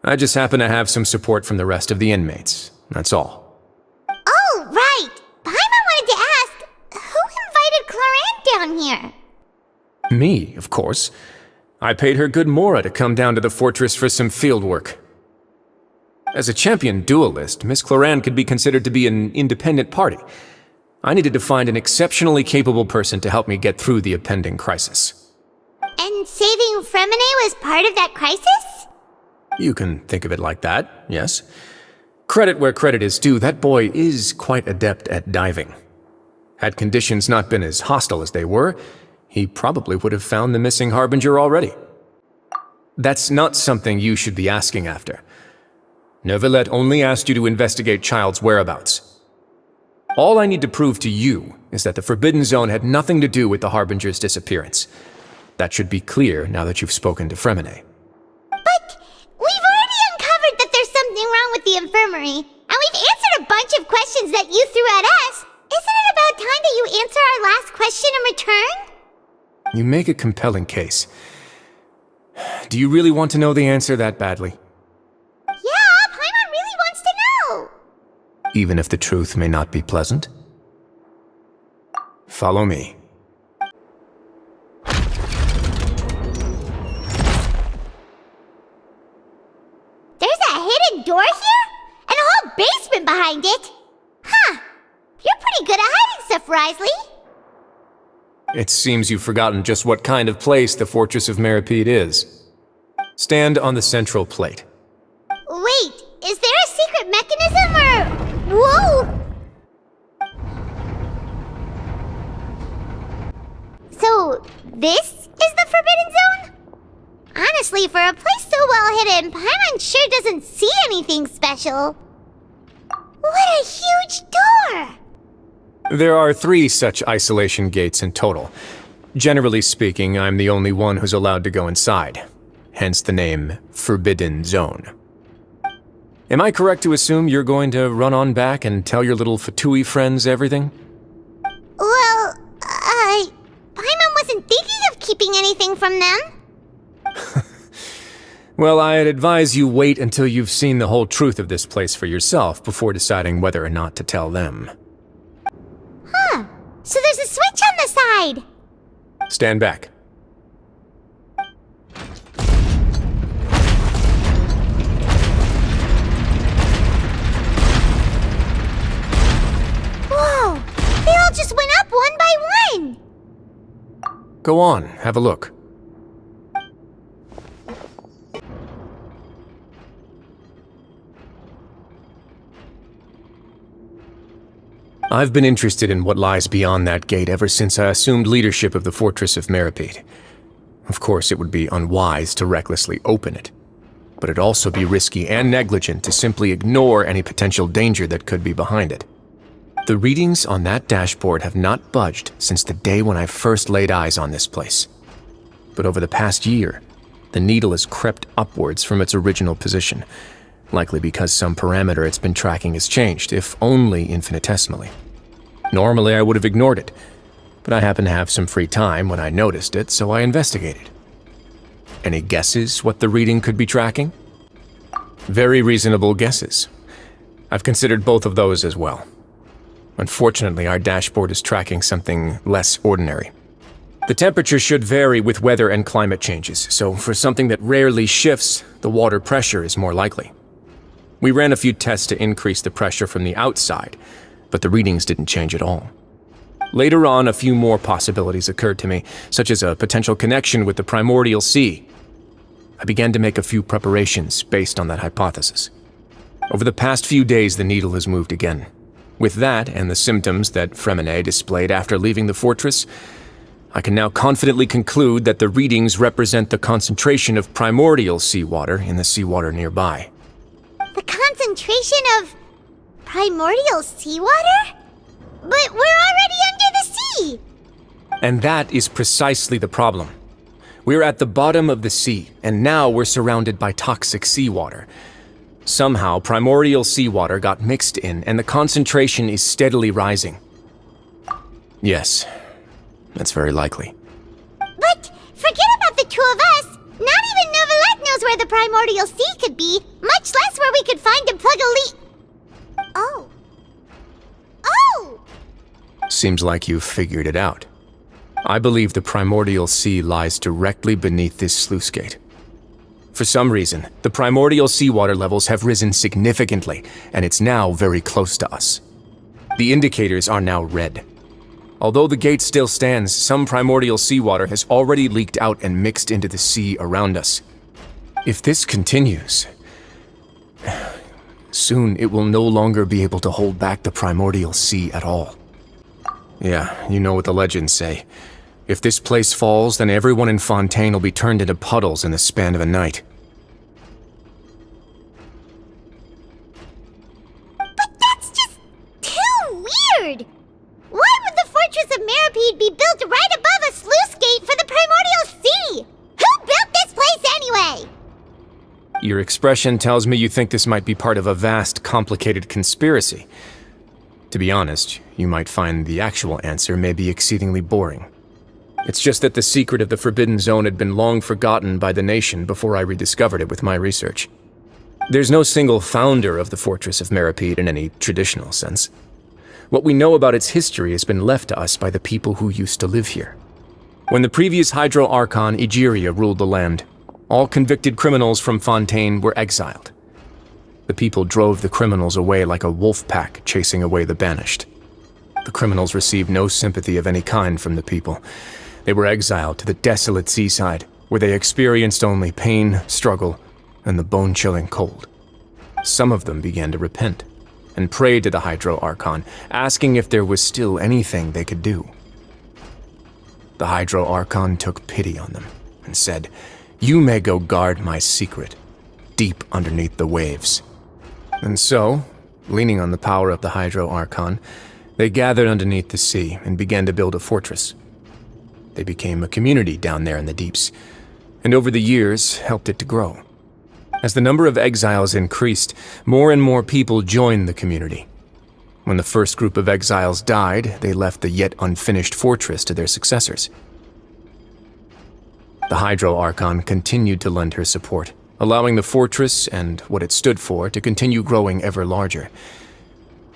I just happen to have some support from the rest of the inmates. That's all. Oh, right! Paimon wanted to ask, who invited Cloran down here? Me, of course. I paid her good mora to come down to the fortress for some field work. As a champion duelist, Miss Cloran could be considered to be an independent party. I needed to find an exceptionally capable person to help me get through the impending crisis. And saving Fremine was part of that crisis? You can think of it like that, yes. Credit where credit is due, that boy is quite adept at diving. Had conditions not been as hostile as they were, he probably would have found the missing Harbinger already. That's not something you should be asking after. Neuvillette only asked you to investigate Child's whereabouts. All I need to prove to you is that the Forbidden Zone had nothing to do with the Harbinger's disappearance. That should be clear now that you've spoken to Fremine. But we've already uncovered that there's something wrong with the infirmary, and we've answered a bunch of questions that you threw at us. Isn't it about time that you answer our last question in return? You make a compelling case. Do you really want to know the answer that badly? Yeah, Paimon really wants to know! Even if the truth may not be pleasant? Follow me. There's a hidden door here? And a whole basement behind it? Huh. You're pretty good at hiding stuff, Risley. It seems you've forgotten just what kind of place the Fortress of Meripede is. Stand on the central plate. Wait, is there a secret mechanism or... Whoa! So, this is the Forbidden Zone? Honestly, for a place so well hidden, Paimon sure doesn't see anything special. What a huge door! There are 3 such isolation gates in total. Generally speaking, I'm the only one who's allowed to go inside. Hence the name Forbidden Zone. Am I correct to assume you're going to run on back and tell your little Fatui friends everything? Well, Paimon wasn't thinking of keeping anything from them. Well, I'd advise you wait until you've seen the whole truth of this place for yourself before deciding whether or not to tell them. Huh. So there's a switch on the side. Stand back. Whoa! They all just went up one by one! Go on, have a look. I've been interested in what lies beyond that gate ever since I assumed leadership of the Fortress of Meripede. Of course, it would be unwise to recklessly open it, but it'd also be risky and negligent to simply ignore any potential danger that could be behind it. The readings on that dashboard have not budged since the day when I first laid eyes on this place. But over the past year, the needle has crept upwards from its original position, likely because some parameter it's been tracking has changed, if only infinitesimally. Normally I would have ignored it, but I happened to have some free time when I noticed it, so I investigated. Any guesses what the reading could be tracking? Very reasonable guesses. I've considered both of those as well. Unfortunately, our dashboard is tracking something less ordinary. The temperature should vary with weather and climate changes, so for something that rarely shifts, the water pressure is more likely. We ran a few tests to increase the pressure from the outside, but the readings didn't change at all. Later on, a few more possibilities occurred to me, such as a potential connection with the primordial sea. I began to make a few preparations based on that hypothesis. Over the past few days, the needle has moved again. With that and the symptoms that Fremine displayed after leaving the fortress, I can now confidently conclude that the readings represent the concentration of primordial seawater in the seawater nearby. The concentration of primordial seawater? But we're already under the sea! And that is precisely the problem. We're at the bottom of the sea, and now we're surrounded by toxic seawater. Somehow, primordial seawater got mixed in, and the concentration is steadily rising. Yes, that's very likely. But forget about the two of us! Not even Novelette knows where the primordial sea could be, much less where we could find and plug a leak. Oh. Oh! Seems like you've figured it out. I believe the primordial sea lies directly beneath this sluice gate. For some reason, the primordial seawater levels have risen significantly, and it's now very close to us. The indicators are now red. Although the gate still stands, some primordial seawater has already leaked out and mixed into the sea around us. If this continues, soon it will no longer be able to hold back the primordial sea at all. Yeah, you know what the legends say. If this place falls, then everyone in Fontaine will be turned into puddles in the span of a night. But that's just too weird! Why would the Fortress of Meripede be built right above a sluice gate for the primordial sea? Who built this place anyway? Your expression tells me you think this might be part of a vast, complicated conspiracy. To be honest, you might find the actual answer may be exceedingly boring. It's just that the secret of the Forbidden Zone had been long forgotten by the nation before I rediscovered it with my research. There's no single founder of the Fortress of Meripede in any traditional sense. What we know about its history has been left to us by the people who used to live here. When the previous Hydro Archon Egeria ruled the land, all convicted criminals from Fontaine were exiled. The people drove the criminals away like a wolf pack chasing away the banished. The criminals received no sympathy of any kind from the people. They were exiled to the desolate seaside, where they experienced only pain, struggle, and the bone-chilling cold. Some of them began to repent, and prayed to the Hydro Archon, asking if there was still anything they could do. The Hydro Archon took pity on them, and said, "You may go guard my secret, deep underneath the waves." And so, leaning on the power of the Hydro Archon, they gathered underneath the sea and began to build a fortress. They became a community down there in the deeps, and over the years helped it to grow. As the number of exiles increased, more and more people joined the community. When the first group of exiles died, they left the yet unfinished fortress to their successors. The Hydro Archon continued to lend her support, allowing the fortress and what it stood for to continue growing ever larger.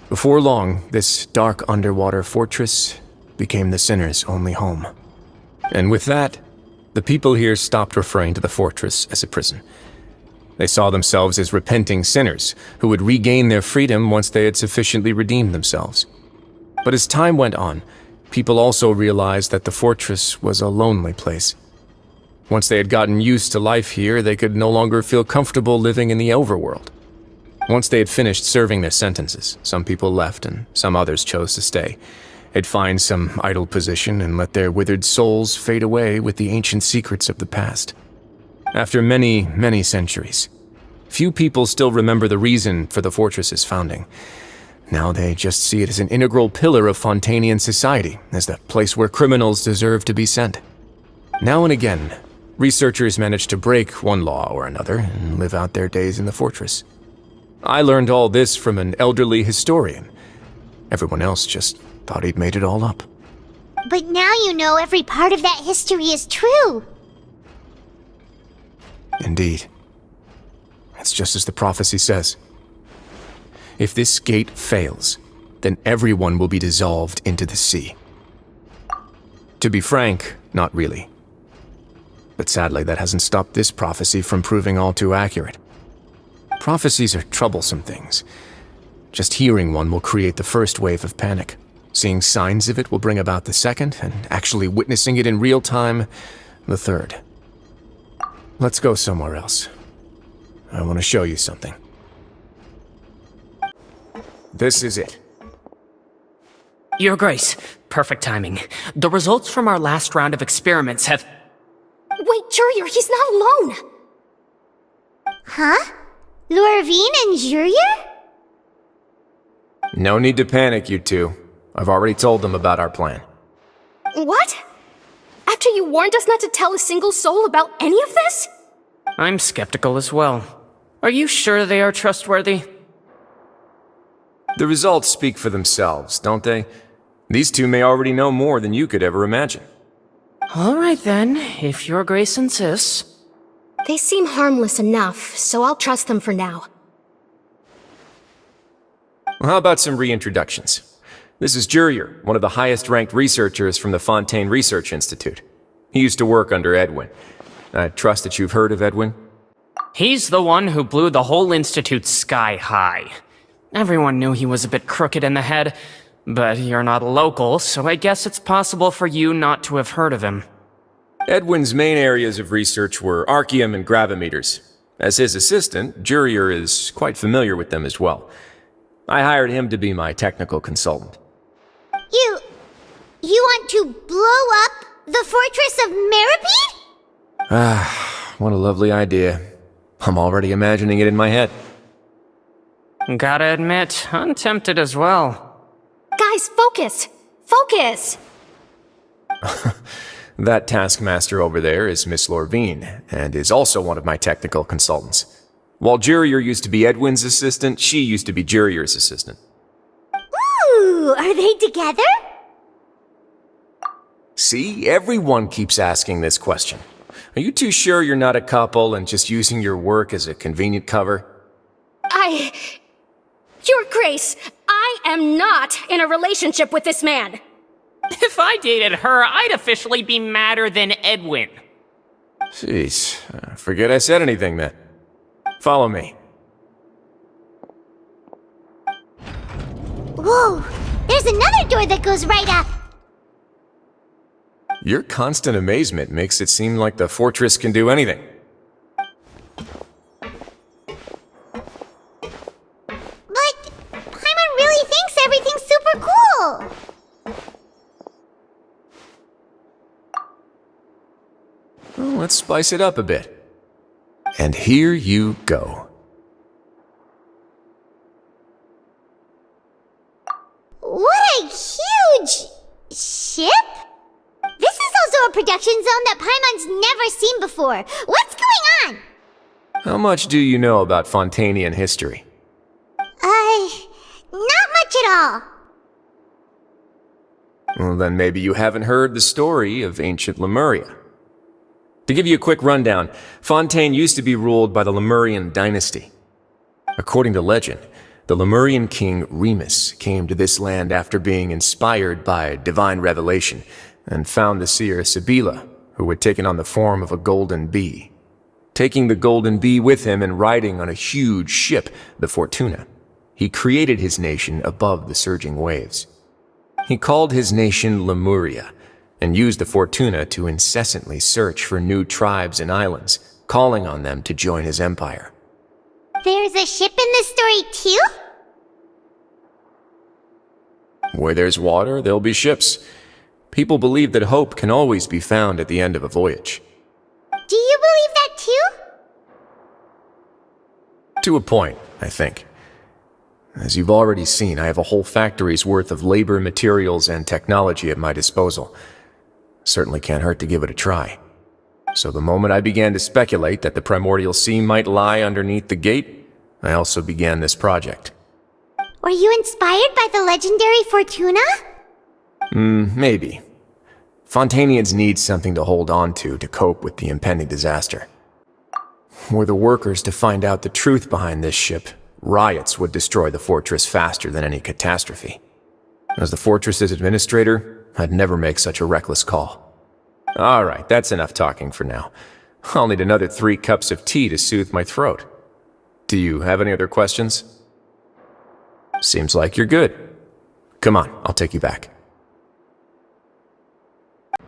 Before long, this dark underwater fortress became the sinner's only home. And with that, the people here stopped referring to the fortress as a prison. They saw themselves as repenting sinners who would regain their freedom once they had sufficiently redeemed themselves. But as time went on, people also realized that the fortress was a lonely place. Once they had gotten used to life here, they could no longer feel comfortable living in the overworld. Once they had finished serving their sentences, some people left and some others chose to stay. They'd find some idle position and let their withered souls fade away with the ancient secrets of the past. After many, many centuries, few people still remember the reason for the fortress's founding. Now they just see it as an integral pillar of Fontainian society, as the place where criminals deserve to be sent. Now and again, researchers manage to break one law or another and live out their days in the fortress. I learned all this from an elderly historian. Everyone else just thought he'd made it all up. But now you know every part of that history is true. Indeed. It's just as the prophecy says. If this gate fails, then everyone will be dissolved into the sea. To be frank, not really. But sadly, that hasn't stopped this prophecy from proving all too accurate. Prophecies are troublesome things. Just hearing one will create the first wave of panic. Seeing signs of it will bring about the second, and actually witnessing it in real time, the third. Let's go somewhere else. I want to show you something. This is it. Your Grace, perfect timing. The results from our last round of experiments have... Wait, Jurier, he's not alone! Huh? Lorvine and Jurier? No need to panic, you two. I've already told them about our plan. What? After you warned us not to tell a single soul about any of this? I'm skeptical as well. Are you sure they are trustworthy? The results speak for themselves, don't they? These two may already know more than you could ever imagine. All right then, if Your Grace insists. They seem harmless enough, so I'll trust them for now. Well, how about some reintroductions? This is Jurier, one of the highest-ranked researchers from the Fontaine Research Institute. He used to work under Edwin. I trust that you've heard of Edwin? He's the one who blew the whole institute sky high. Everyone knew he was a bit crooked in the head, but you're not a local, so I guess it's possible for you not to have heard of him. Edwin's main areas of research were archaeum and gravimeters. As his assistant, Jurier is quite familiar with them as well. I hired him to be my technical consultant. You want to blow up the fortress of Meripede? Ah, what a lovely idea. I'm already imagining it in my head. Gotta admit, I'm tempted as well. Guys, focus! Focus! That taskmaster over there is Miss Lorvine, and is also one of my technical consultants. While Jurier used to be Edwin's assistant, she used to be Jurier's assistant. Ooh, are they together? See, everyone keeps asking this question. Are you too sure you're not a couple and just using your work as a convenient cover? Your Grace, I am not in a relationship with this man! If I dated her, I'd officially be madder than Edwin. Jeez, forget I said anything then. Follow me. Whoa, there's another door that goes right up. Your constant amazement makes it seem like the fortress can do anything. But Paimon really thinks everything's super cool. Well, let's spice it up a bit. And here you go. What a huge ship? This is also a production zone that Paimon's never seen before. What's going on? How much do you know about Fontainian history? Not much at all. Well, then maybe you haven't heard the story of ancient Lemuria. To give you a quick rundown, Fontaine used to be ruled by the Lemurian dynasty. According to legend, the Lemurian king Remus came to this land after being inspired by divine revelation and found the seer Sibila, who had taken on the form of a golden bee. Taking the golden bee with him and riding on a huge ship, the Fortuna, he created his nation above the surging waves. He called his nation Lemuria, and used the Fortuna to incessantly search for new tribes and islands, calling on them to join his empire. There's a ship in this story too? Where there's water, there'll be ships. People believe that hope can always be found at the end of a voyage. Do you believe that too? To a point, I think. As you've already seen, I have a whole factory's worth of labor, materials, and technology at my disposal. Certainly can't hurt to give it a try. So the moment I began to speculate that the primordial sea might lie underneath the gate, I also began this project. Were you inspired by the legendary Fortuna? Maybe. Fontainians need something to hold on to cope with the impending disaster. Were the workers to find out the truth behind this ship, riots would destroy the fortress faster than any catastrophe. As the fortress's administrator, I'd never make such a reckless call. Alright, that's enough talking for now. I'll need another 3 cups of tea to soothe my throat. Do you have any other questions? Seems like you're good. Come on, I'll take you back.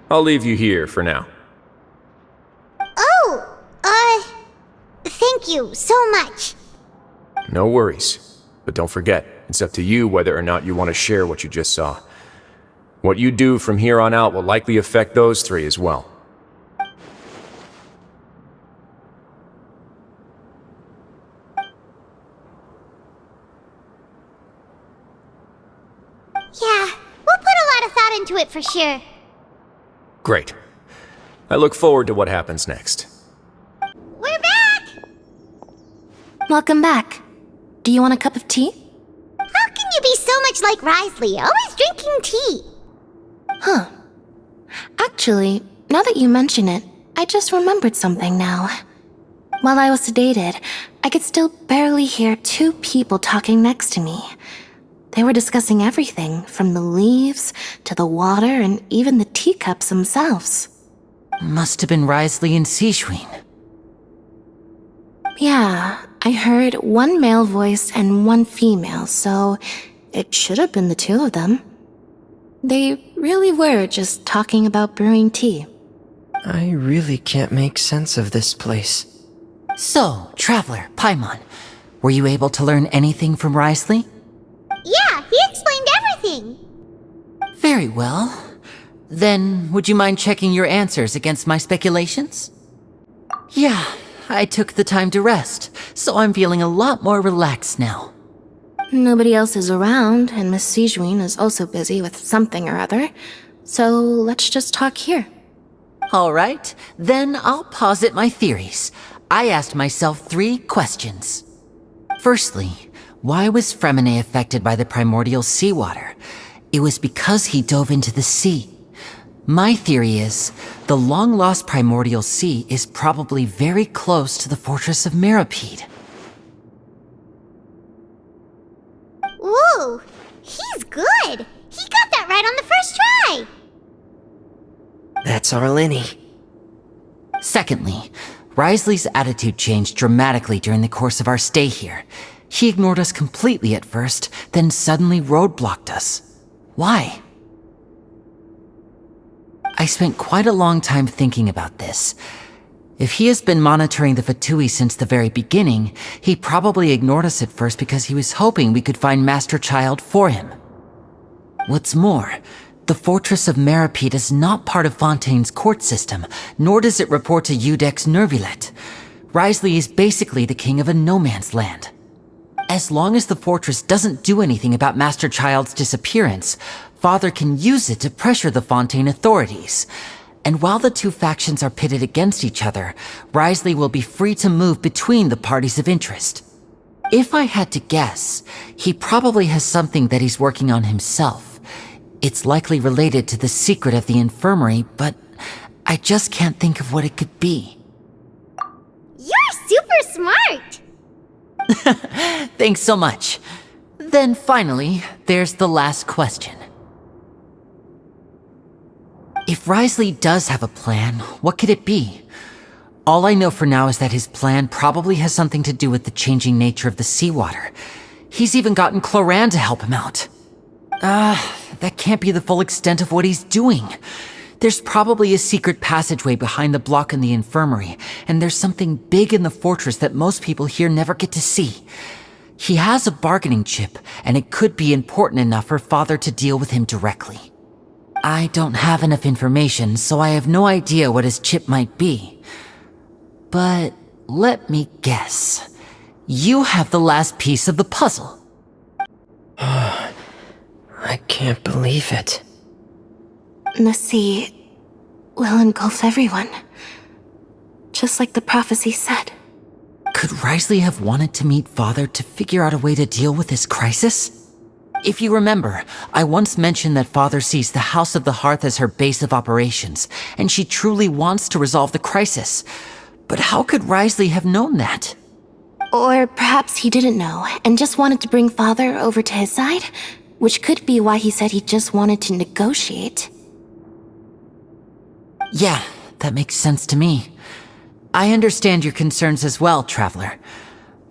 I'll leave you here for now. Thank you so much. No worries. But don't forget, it's up to you whether or not you want to share what you just saw. What you do from here on out will likely affect those 3 as well. Yeah, we'll put a lot of thought into it for sure. Great. I look forward to what happens next. We're back! Welcome back. Do you want a cup of tea? How can you be so much like Risley, always drinking tea? Huh. Actually, now that you mention it, I just remembered something now. While I was sedated, I could still barely hear 2 people talking next to me. They were discussing everything, from the leaves to the water and even the teacups themselves. Must have been Risley and Sijwin. Yeah, I heard 1 male voice and 1 female, so it should have been the 2 of them. They really were just talking about brewing tea. I really can't make sense of this place. So, Traveler, Paimon, were you able to learn anything from Risley? Yeah, he explained everything. Very well. Then, would you mind checking your answers against my speculations? Yeah, I took the time to rest, so I'm feeling a lot more relaxed now. Nobody else is around, and Miss Sijwin is also busy with something or other, so let's just talk here. All right, then I'll posit my theories. I asked myself 3 questions. Firstly, why was Fremine affected by the primordial seawater? It was because he dove into the sea. My theory is, the long-lost primordial sea is probably very close to the fortress of Meripede. Whoa, he's good. He got that right on the first try. That's our Linny. Secondly, Risley's attitude changed dramatically during the course of our stay here. He ignored us completely at first, then suddenly roadblocked us. Why? I spent quite a long time thinking about this. If he has been monitoring the Fatui since the very beginning, he probably ignored us at first because he was hoping we could find Master Child for him. What's more, the Fortress of Meripede is not part of Fontaine's court system, nor does it report to Udex Nervilet. Risley is basically the king of a no-man's land. As long as the fortress doesn't do anything about Master Child's disappearance, Father can use it to pressure the Fontaine authorities. And while the 2 factions are pitted against each other, Risley will be free to move between the parties of interest. If I had to guess, he probably has something that he's working on himself. It's likely related to the secret of the infirmary, but I just can't think of what it could be. You're super smart. Thanks so much. Then finally, there's the last question. If Risley does have a plan, what could it be? All I know for now is that his plan probably has something to do with the changing nature of the seawater. He's even gotten Cloran to help him out. That can't be the full extent of what he's doing. There's probably a secret passageway behind the block in the infirmary, and there's something big in the fortress that most people here never get to see. He has a bargaining chip, and it could be important enough for Father to deal with him directly. I don't have enough information, so I have no idea what his chip might be. But let me guess. You have the last piece of the puzzle. I can't believe it. The sea will engulf everyone, just like the prophecy said. Could Risley have wanted to meet Father to figure out a way to deal with this crisis? If you remember, I once mentioned that Father sees the House of the Hearth as her base of operations, and she truly wants to resolve the crisis. But how could Risley have known that? Or perhaps he didn't know and just wanted to bring Father over to his side, which could be why he said he just wanted to negotiate. Yeah, that makes sense to me. I understand your concerns as well, Traveler.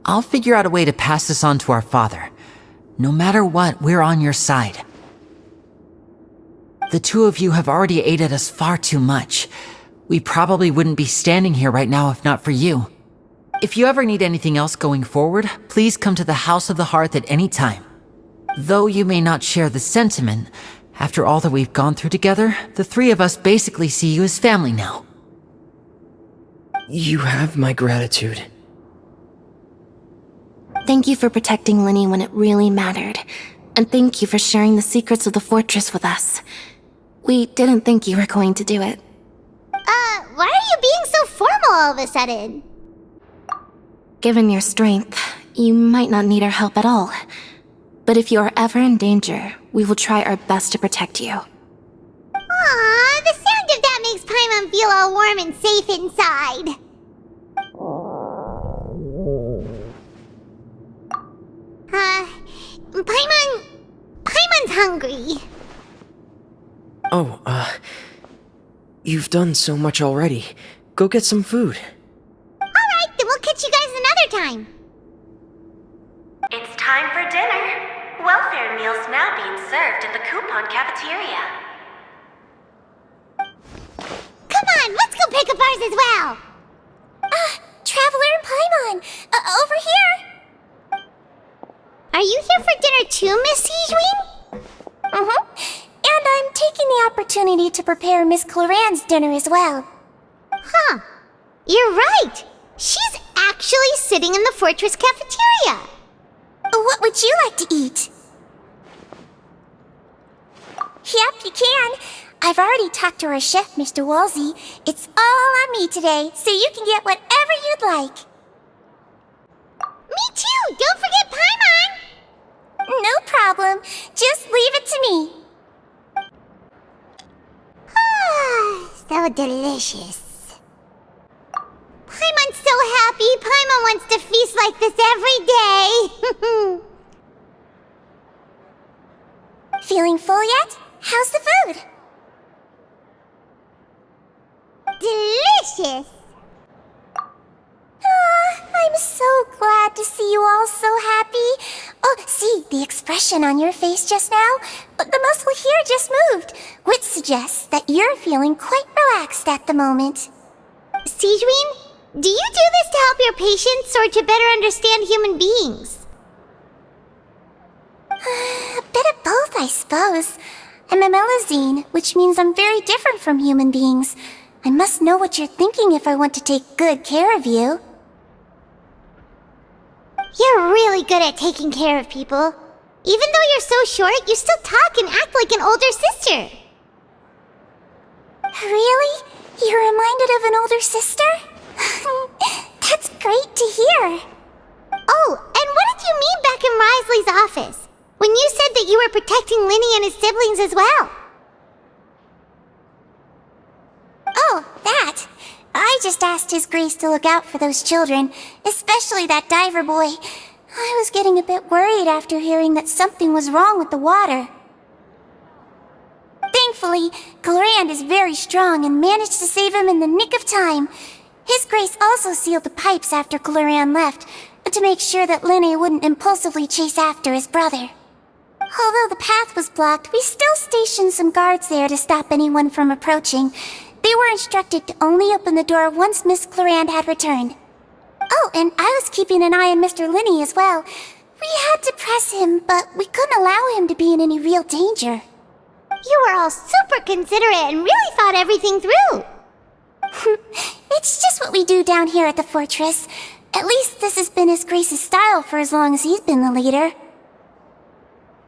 I'll figure out a way to pass this on to our father. No matter what, we're on your side. The two of you have already aided us far too much. We probably wouldn't be standing here right now if not for you. If you ever need anything else going forward, please come to the House of the Hearth at any time. Though you may not share the sentiment, after all that we've gone through together, the three of us basically see you as family now. You have my gratitude. Thank you for protecting Linny when it really mattered. And thank you for sharing the secrets of the fortress with us. We didn't think you were going to do it. Why are you being so formal all of a sudden? Given your strength, you might not need our help at all. But if you are ever in danger, we will try our best to protect you. Aww, the sound of that makes Paimon feel all warm and safe inside. Paimon's hungry. Oh, you've done so much already. Go get some food. Alright, then we'll catch you guys another time. It's time for dinner. Welfare meals now being served in the coupon cafeteria. Come on, let's go pick up ours as well. Traveler and Paimon, over here. Are you here for dinner too, Miss Sijwin? And I'm taking the opportunity to prepare Miss Cloran's dinner as well. Huh. You're right. She's actually sitting in the fortress cafeteria. What would you like to eat? Yep, you can. I've already talked to our chef, Mr. Wolsey. It's all on me today, so you can get whatever you'd like. Me too! Don't forget Paimon! No problem. Just leave it to me. So delicious. Paimon's so happy. Paimon wants to feast like this every day. Feeling full yet? How's the food? Delicious. I'm so glad to see you all so happy. Oh, see, the expression on your face just now? The muscle here just moved, which suggests that you're feeling quite relaxed at the moment. Sijwin, do you do this to help your patients or to better understand human beings? A bit of both, I suppose. I'm a Melazine, which means I'm very different from human beings. I must know what you're thinking if I want to take good care of you. You're really good at taking care of people. Even though you're so short, you still talk and act like an older sister. Really? You're reminded of an older sister? That's great to hear. Oh, and what did you mean back in Risley's office? When you said that you were protecting Linny and his siblings as well? Oh, that. I just asked His Grace to look out for those children, especially that diver boy. I was getting a bit worried after hearing that something was wrong with the water. Thankfully, Clorand is very strong and managed to save him in the nick of time. His Grace also sealed the pipes after Clorand left, to make sure that Linny wouldn't impulsively chase after his brother. Although the path was blocked, we still stationed some guards there to stop anyone from approaching. They were instructed to only open the door once Miss Clorand had returned. Oh, and I was keeping an eye on Mr. Linny as well. We had to press him, but we couldn't allow him to be in any real danger. You were all super considerate and really thought everything through. It's just what we do down here at the fortress. At least this has been His Grace's style for as long as he's been the leader.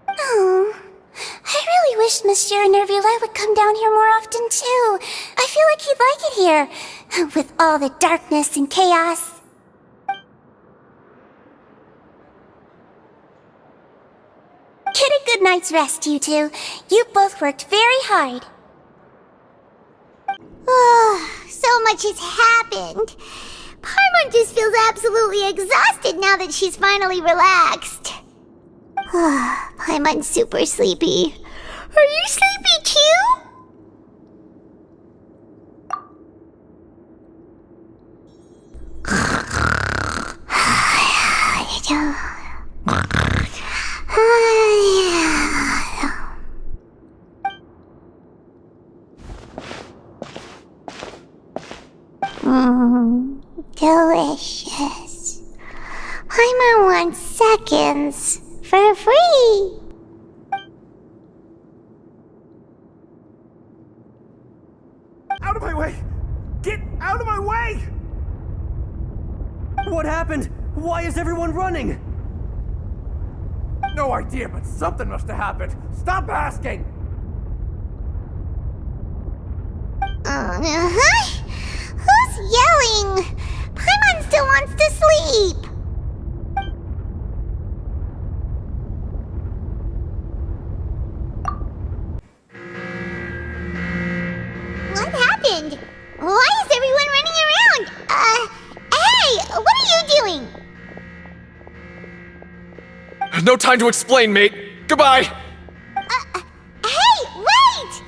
Oh, I really wish Monsieur Nervulette would come down here more often too. I feel like he'd like it here, with all the darkness and chaos. Get a good night's rest, you two. You both worked very hard. Oh, so much has happened. Paimon just feels absolutely exhausted now that she's finally relaxed. Paimon's super sleepy. Are you sleepy too? Delicious. Paimon wants seconds for free. Out of my way! Get out of my way! What happened? Why is everyone running? No idea, but something must have happened. Stop asking! Who's yelling? Paimon still wants to sleep. What happened? Why is everyone running around? Hey, what are you doing? No time to explain, mate. Goodbye! Hey, wait!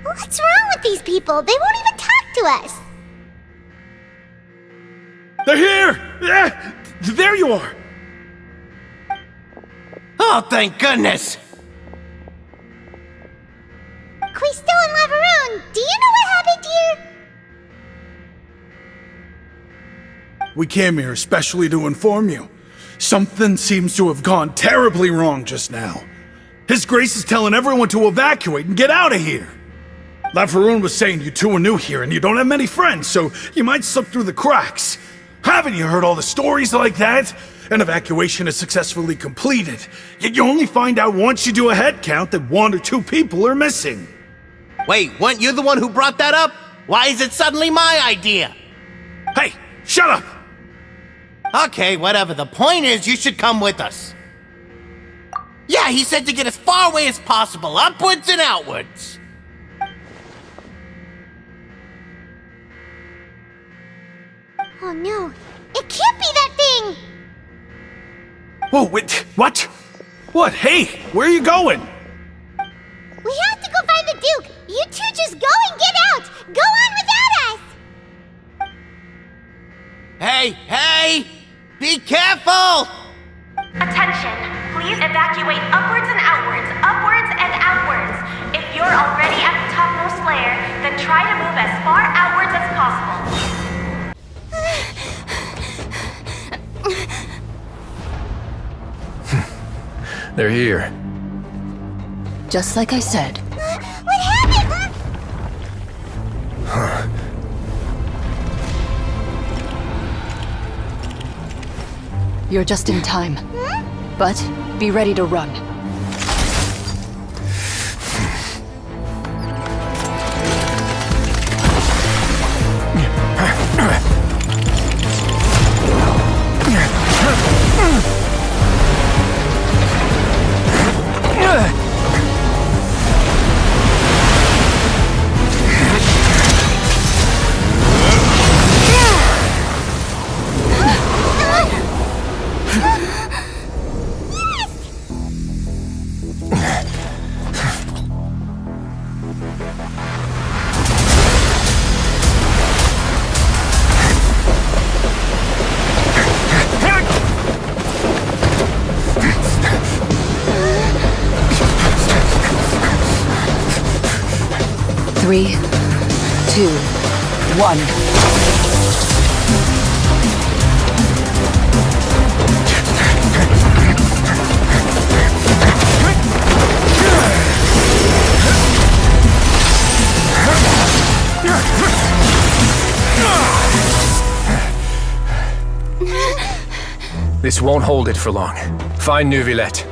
What's wrong with these people? They won't even talk to us. They're here! Yeah! There you are! Oh, thank goodness! Crystal and Lavaroon, do you know what happened here? We came here especially to inform you. Something seems to have gone terribly wrong just now. His Grace is telling everyone to evacuate and get out of here. Lavaroon was saying you two are new here and you don't have many friends, so you might slip through the cracks. Haven't you heard all the stories like that? An evacuation is successfully completed, yet you only find out once you do a head count that 1 or 2 people are missing. Wait, weren't you the one who brought that up? Why is it suddenly my idea? Hey, shut up! Okay, whatever. The point is, you should come with us. Yeah, he said to get as far away as possible, upwards and outwards. Oh no, it can't be that thing! Whoa, wait, what? What? Hey, where are you going? We have to go find the Duke! You two just go and get out! Go on without us! Hey! Be careful! Attention! Please evacuate upwards and outwards, upwards and outwards. If you're already at the topmost layer, then try to move as far outwards as possible. They're here. Just like I said. What happened? You're just in time. But be ready to run. Three, 2, 1. This won't hold it for long. Find Neuvillette.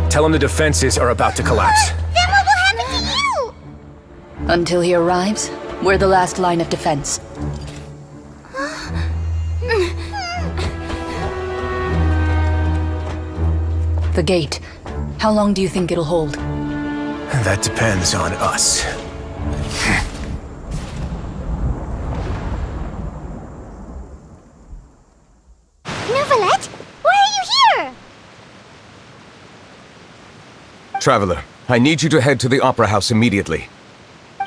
Tell him the defenses are about to collapse. Then what will happen to you? Until he arrives, we're the last line of defense. The gate. How long do you think it'll hold? That depends on us. Traveler, I need you to head to the Opera House immediately.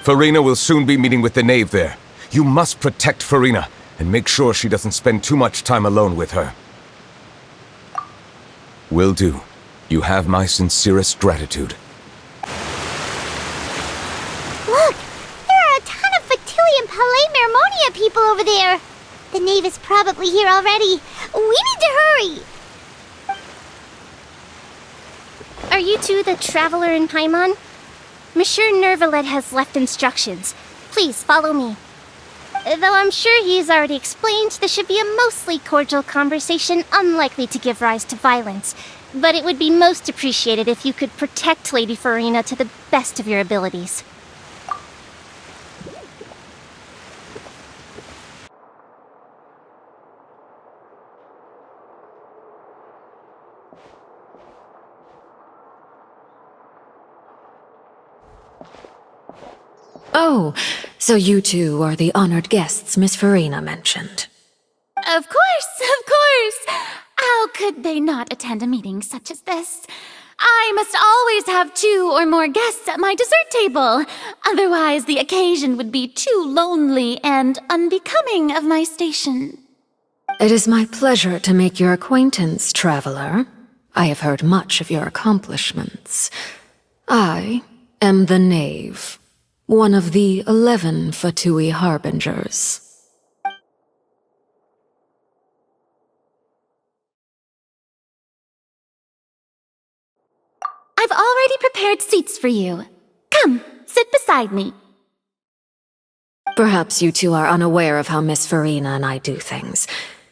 Farina will soon be meeting with the knave there. You must protect Farina, and make sure she doesn't spend too much time alone with her. Will do. You have my sincerest gratitude. Look! There are a ton of Fatilian Palais Mermonia people over there! The knave is probably here already. We need to hurry! Are you two the Traveler in Paimon? Monsieur Nervalet has left instructions. Please follow me. Though I'm sure he's already explained, this should be a mostly cordial conversation, unlikely to give rise to violence. But it would be most appreciated if you could protect Lady Farina to the best of your abilities. Oh, so you two are the honored guests Miss Farina mentioned. Of course! How could they not attend a meeting such as this? I must always have 2 or more guests at my dessert table. Otherwise, the occasion would be too lonely and unbecoming of my station. It is my pleasure to make your acquaintance, Traveler. I have heard much of your accomplishments. I am the Knave, one of the 11 Fatui Harbingers. I've already prepared seats for you. Come, sit beside me. Perhaps you two are unaware of how Miss Farina and I do things.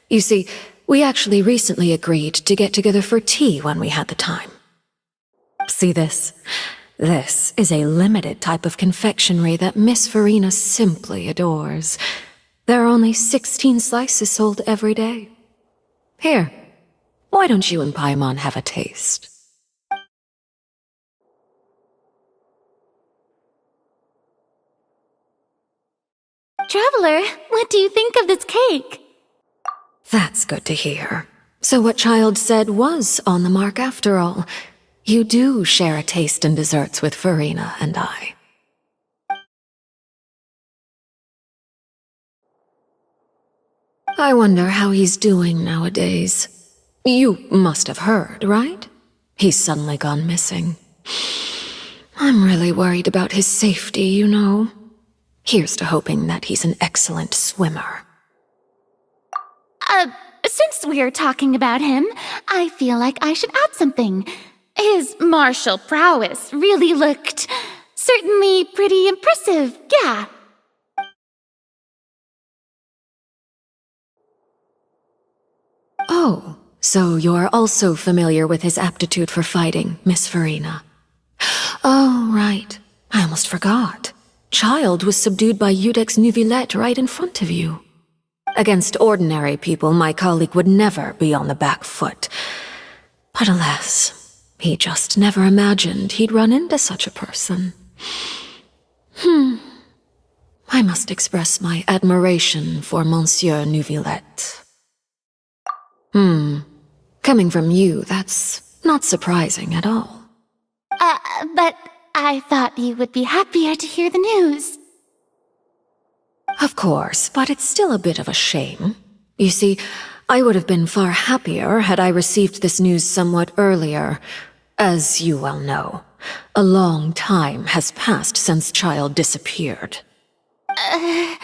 You see, we actually recently agreed to get together for tea when we had the time. See this? This is a limited type of confectionery that Miss Farina simply adores. There are only 16 slices sold every day. Here, why don't you and Paimon have a taste? Traveler, what do you think of this cake? That's good to hear. So what Child said was on the mark after all. You do share a taste in desserts with Farina and I. I wonder how he's doing nowadays. You must have heard, right? He's suddenly gone missing. I'm really worried about his safety, you know. Here's to hoping that he's an excellent swimmer. Since we're talking about him, I feel like I should add something. His martial prowess really looked certainly pretty impressive, yeah. Oh, so you're also familiar with his aptitude for fighting, Miss Farina. Oh, right. I almost forgot. Child was subdued by Eudex Neuvillette right in front of you. Against ordinary people, my colleague would never be on the back foot. But alas, he just never imagined he'd run into such a person. I must express my admiration for Monsieur Neuvillette. Coming from you, that's not surprising at all. But I thought you would be happier to hear the news. Of course, but it's still a bit of a shame. You see, I would have been far happier had I received this news somewhat earlier. As you well know, a long time has passed since Child disappeared. Well,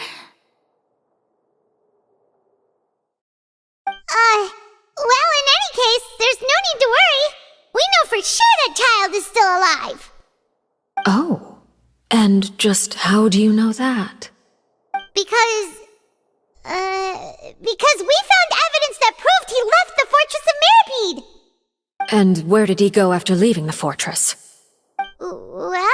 in any case, there's no need to worry. We know for sure that Child is still alive. Oh, and just how do you know that? Because we found evidence that proved he left the Fortress of Meripede. And where did he go after leaving the fortress? Well...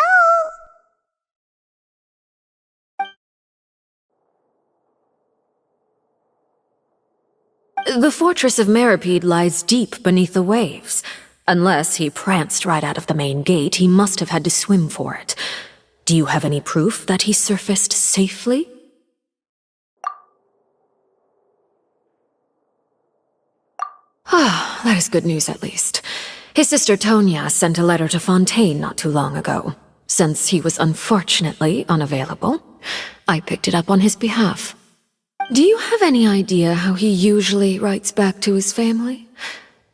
The Fortress of Meripede lies deep beneath the waves. Unless he pranced right out of the main gate, he must have had to swim for it. Do you have any proof that he surfaced safely? Ah, that is good news at least. His sister Tonya sent a letter to Fontaine not too long ago. Since he was unfortunately unavailable, I picked it up on his behalf. Do you have any idea how he usually writes back to his family?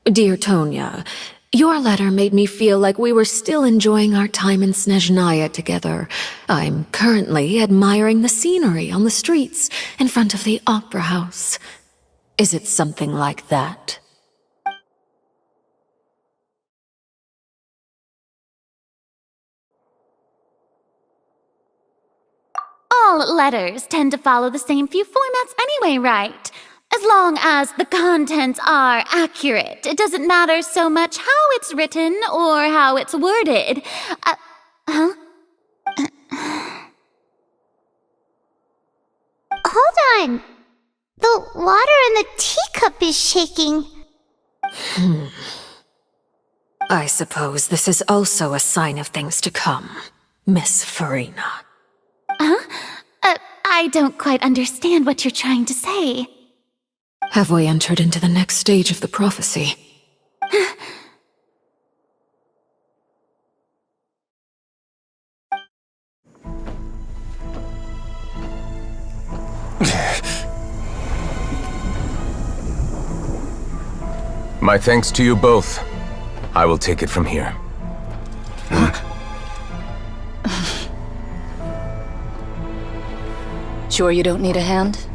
Dear Tonya, your letter made me feel like we were still enjoying our time in Snezhnaya together. I'm currently admiring the scenery on the streets in front of the opera house. Is it something like that? All letters tend to follow the same few formats anyway, right? As long as the contents are accurate, it doesn't matter so much how it's written or how it's worded. Hold on. The water in the teacup is shaking. I suppose this is also a sign of things to come, Miss Farina. I don't quite understand what you're trying to say. Have we entered into the next stage of the prophecy? My thanks to you both. I will take it from here. Sure you don't need a hand?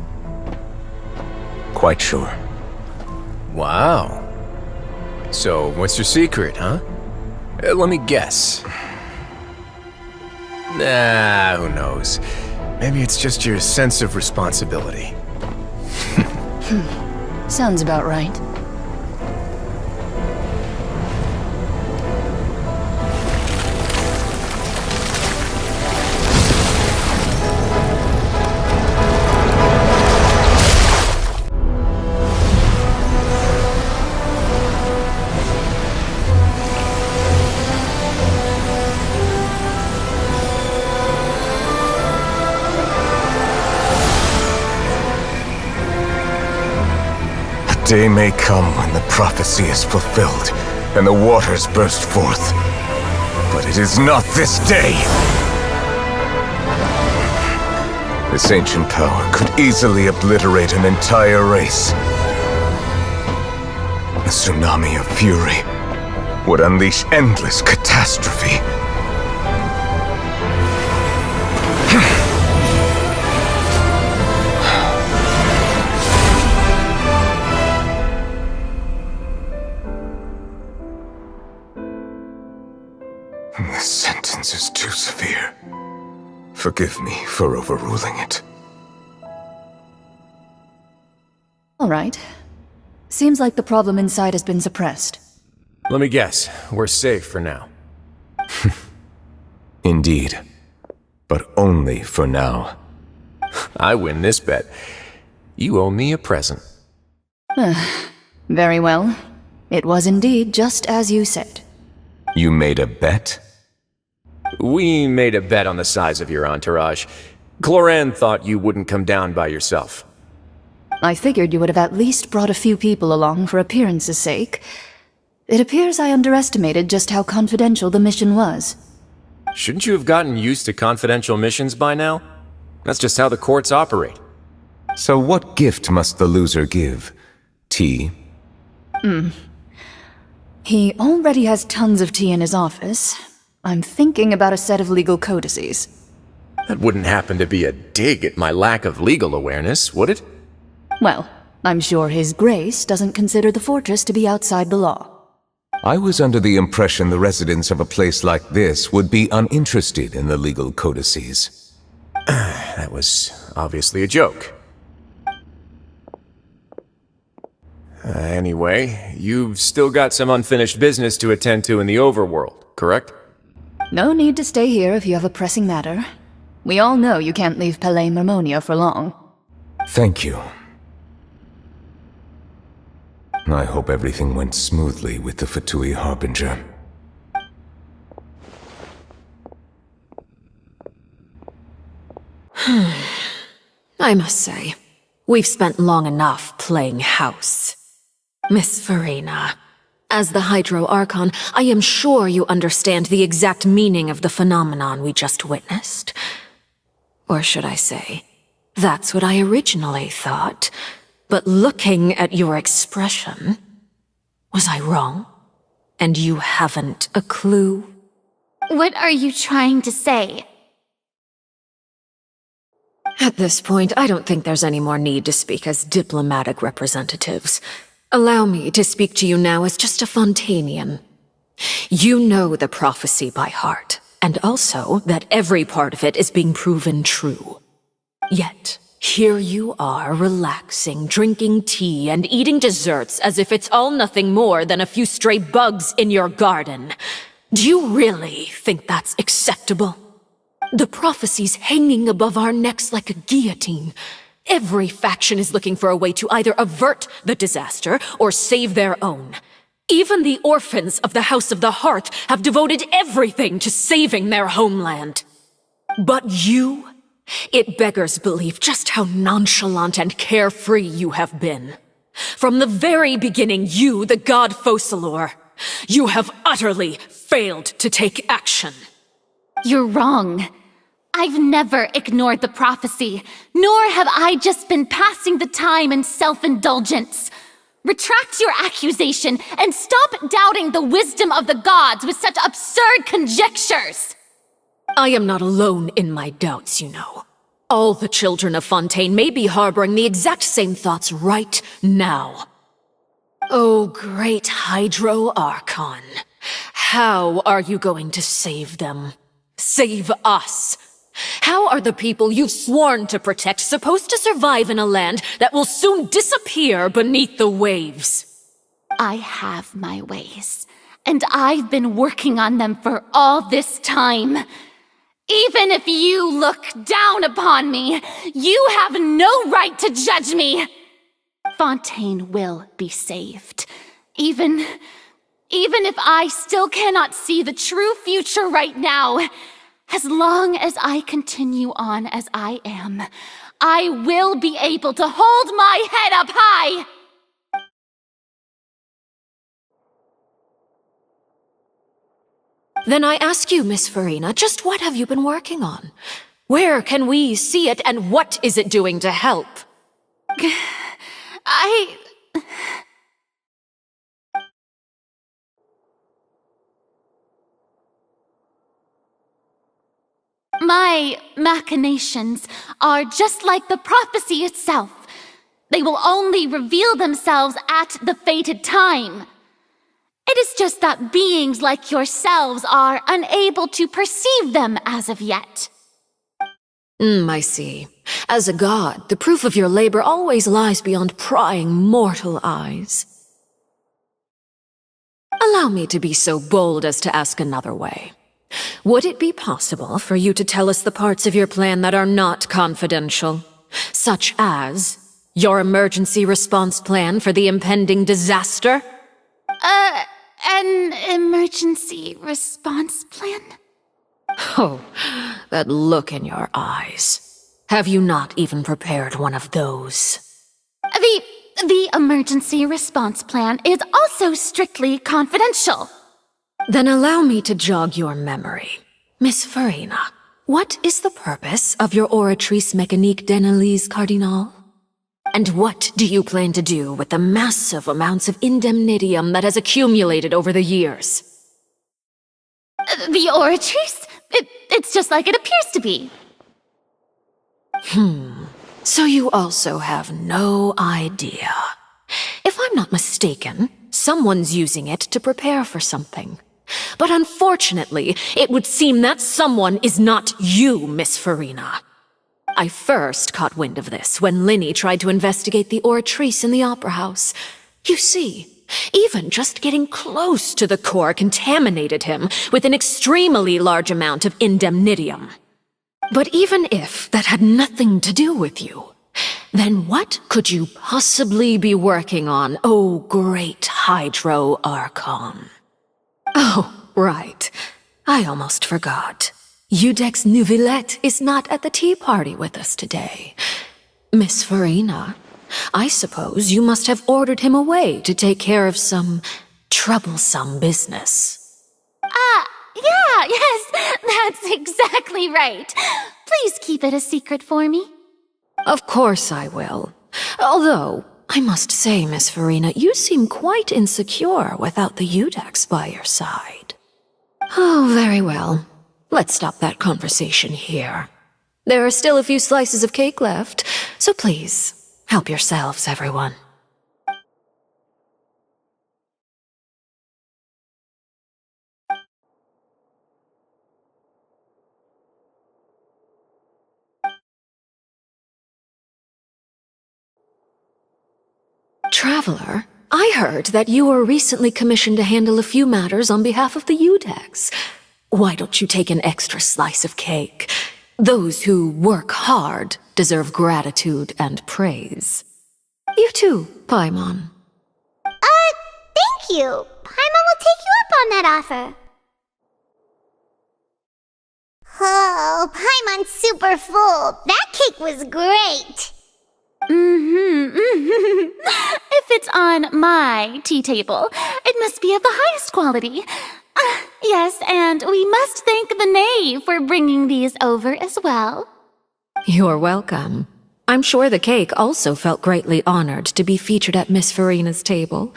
Quite sure. Wow. So, what's your secret, huh? Let me guess. Nah, who knows? Maybe it's just your sense of responsibility. Sounds about right. Day may come when the prophecy is fulfilled, and the waters burst forth. But it is not this day! This ancient power could easily obliterate an entire race. A tsunami of fury would unleash endless catastrophe. This sentence is too severe. Forgive me for overruling it. All right. Seems like the problem inside has been suppressed. Let me guess, we're safe for now. Indeed. But only for now. I win this bet. You owe me a present. Very well. It was indeed just as you said. You made a bet? We made a bet on the size of your entourage. Cloran thought you wouldn't come down by yourself. I figured you would have at least brought a few people along for appearance's sake. It appears I underestimated just how confidential the mission was. Shouldn't you have gotten used to confidential missions by now? That's just how the courts operate. So what gift must the loser give? Tea? He already has tons of tea in his office. I'm thinking about a set of legal codices. That wouldn't happen to be a dig at my lack of legal awareness, would it? Well, I'm sure His Grace doesn't consider the fortress to be outside the law. I was under the impression the residents of a place like this would be uninterested in the legal codices. That was obviously a joke. Anyway, you've still got some unfinished business to attend to in the overworld, correct? No need to stay here if you have a pressing matter. We all know you can't leave Palais Mermonia for long. Thank you. I hope everything went smoothly with the Fatui Harbinger. I must say, we've spent long enough playing house. Miss Farina, As the Hydro Archon, I am sure you understand the exact meaning of the phenomenon we just witnessed. Or should I say, that's what I originally thought. But looking at your expression, was I wrong? And you haven't a clue? What are you trying to say? At this point, I don't think there's any more need to speak as diplomatic representatives. Allow me to speak to you now as just a Fontainian. You know the prophecy by heart, and also that every part of it is being proven true. Yet, here you are, relaxing, drinking tea, and eating desserts as if it's all nothing more than a few stray bugs in your garden. Do you really think that's acceptable? The prophecy's hanging above our necks like a guillotine. Every faction is looking for a way to either avert the disaster or save their own. Even the orphans of the House of the Hearth have devoted everything to saving their homeland. But you? It beggars belief just how nonchalant and carefree you have been. From the very beginning, you, the god Focalor, you have utterly failed to take action. You're wrong. I've never ignored the prophecy, nor have I just been passing the time in self-indulgence. Retract your accusation and stop doubting the wisdom of the gods with such absurd conjectures! I am not alone in my doubts, you know. All the children of Fontaine may be harboring the exact same thoughts right now. Oh, great Hydro Archon. How are you going to save them? Save us? How are the people you've sworn to protect supposed to survive in a land that will soon disappear beneath the waves? I have my ways, and I've been working on them for all this time. Even if you look down upon me, you have no right to judge me. Fontaine will be saved. Even if I still cannot see the true future right now, as long as I continue on as I am, I will be able to hold my head up high! Then I ask you, Miss Farina, just what have you been working on? Where can we see it, and what is it doing to help? My machinations are just like the prophecy itself. They will only reveal themselves at the fated time. It is just that beings like yourselves are unable to perceive them as of yet. I see. As a god, the proof of your labor always lies beyond prying mortal eyes. Allow me to be so bold as to ask another way. Would it be possible for you to tell us the parts of your plan that are not confidential? Such as your emergency response plan for the impending disaster? An emergency response plan? Oh, that look in your eyes. Have you not even prepared one of those? The emergency response plan is also strictly confidential. Then allow me to jog your memory. Miss Farina, what is the purpose of your Oratrice Mécanique d'Analyse Cardinal? And what do you plan to do with the massive amounts of indemnitium that has accumulated over the years? The Oratrice? It's just like it appears to be. So you also have no idea. If I'm not mistaken, someone's using it to prepare for something. But unfortunately, it would seem that someone is not you, Miss Farina. I first caught wind of this when Linny tried to investigate the Oratrice in the Opera House. You see, even just getting close to the core contaminated him with an extremely large amount of indemnitium. But even if that had nothing to do with you, then what could you possibly be working on, oh great Hydro Archon? Oh, right. I almost forgot. Udex Neuvillette is not at the tea party with us today. Miss Farina, I suppose you must have ordered him away to take care of some troublesome business. Yeah, yes, that's exactly right. Please keep it a secret for me. Of course I will. Although, I must say, Miss Farina, you seem quite insecure without the Udex by your side. Oh, very well. Let's stop that conversation here. There are still a few slices of cake left, so please, help yourselves, everyone. Traveler, I heard that you were recently commissioned to handle a few matters on behalf of the Udex. Why don't you take an extra slice of cake? Those who work hard deserve gratitude and praise. You too, Paimon. Thank you. Paimon will take you up on that offer. Oh, Paimon's super full. That cake was great. If it's on my tea table, it must be of the highest quality. Yes, and we must thank the knave for bringing these over as well. You're welcome. I'm sure the cake also felt greatly honored to be featured at Miss Farina's table,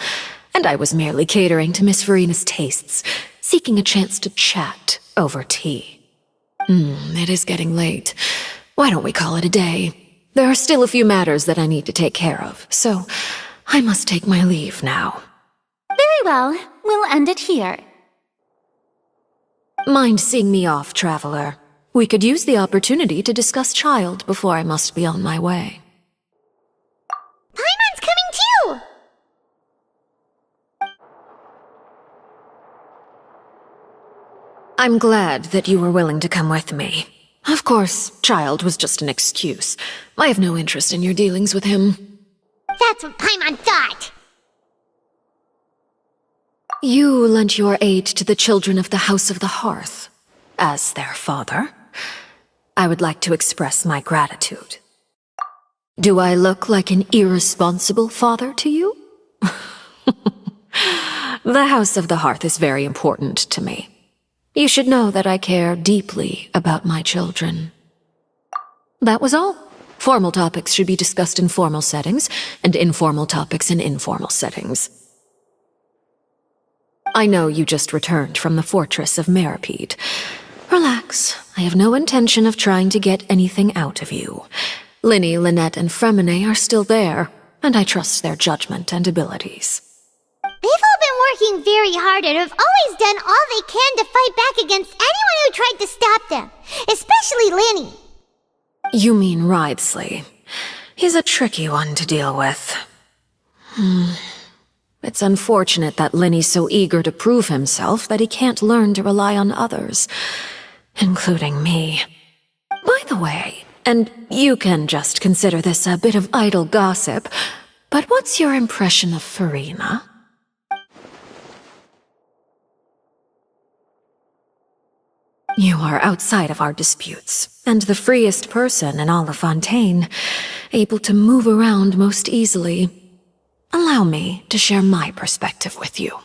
and I was merely catering to Miss Farina's tastes, seeking a chance to chat over tea. It is getting late. Why don't we call it a day? There are still a few matters that I need to take care of, so I must take my leave now. Very well. We'll end it here. Mind seeing me off, traveler? We could use the opportunity to discuss Child before I must be on my way. Paimon's coming too! I'm glad that you were willing to come with me. Of course, Child was just an excuse. I have no interest in your dealings with him. That's what Paimon thought. You lent your aid to the children of the House of the Hearth. As their father, I would like to express my gratitude. Do I look like an irresponsible father to you? The House of the Hearth is very important to me. You should know that I care deeply about my children. That was all. Formal topics should be discussed in formal settings, and informal topics in informal settings. I know you just returned from the fortress of Meripede. Relax. I have no intention of trying to get anything out of you. Linny, Lynette, and Fremine are still there, and I trust their judgment and abilities. They've all been working very hard and have always done all they can to fight back against anyone who tried to stop them, especially Linny. You mean Wriothesley. He's a tricky one to deal with. It's unfortunate that Linny's so eager to prove himself that he can't learn to rely on others, including me. By the way, and you can just consider this a bit of idle gossip, but what's your impression of Farina? You are outside of our disputes, and the freest person in all of Fontaine, able to move around most easily. Allow me to share my perspective with you.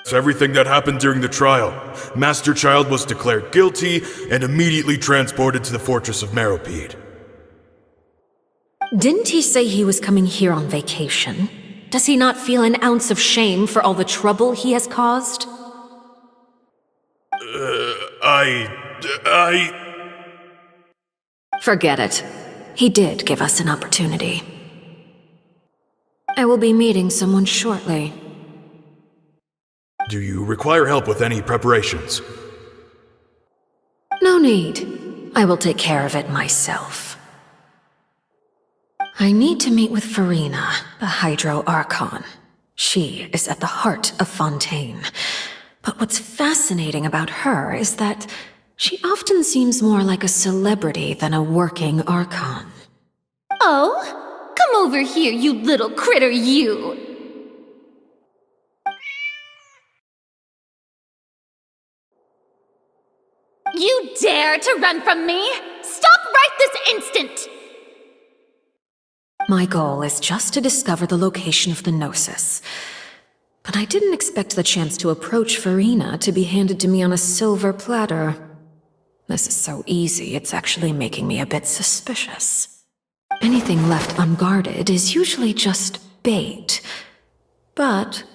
It's everything that happened during the trial. Master Child was declared guilty and immediately transported to the fortress of Meripede. Didn't he say he was coming here on vacation? Does he not feel an ounce of shame for all the trouble he has caused? Forget it. He did give us an opportunity. I will be meeting someone shortly. Do you require help with any preparations? No need. I will take care of it myself. I need to meet with Farina, the Hydro Archon. She is at the heart of Fontaine. But what's fascinating about her is that she often seems more like a celebrity than a working Archon. Oh, come over here, you little critter, you! You dare to run from me? Stop right this instant! My goal is just to discover the location of the Gnosis. But I didn't expect the chance to approach Farina to be handed to me on a silver platter. This is so easy, it's actually making me a bit suspicious. Anything left unguarded is usually just bait. But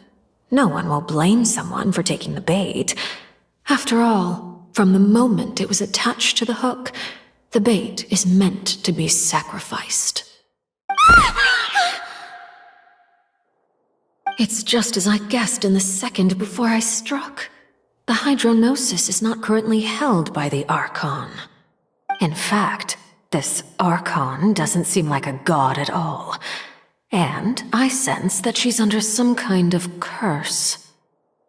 no one will blame someone for taking the bait. After all, from the moment it was attached to the hook, the bait is meant to be sacrificed. It's just as I guessed in the second before I struck. The hydronosis is not currently held by the Archon. In fact, this Archon doesn't seem like a god at all. And I sense that she's under some kind of curse.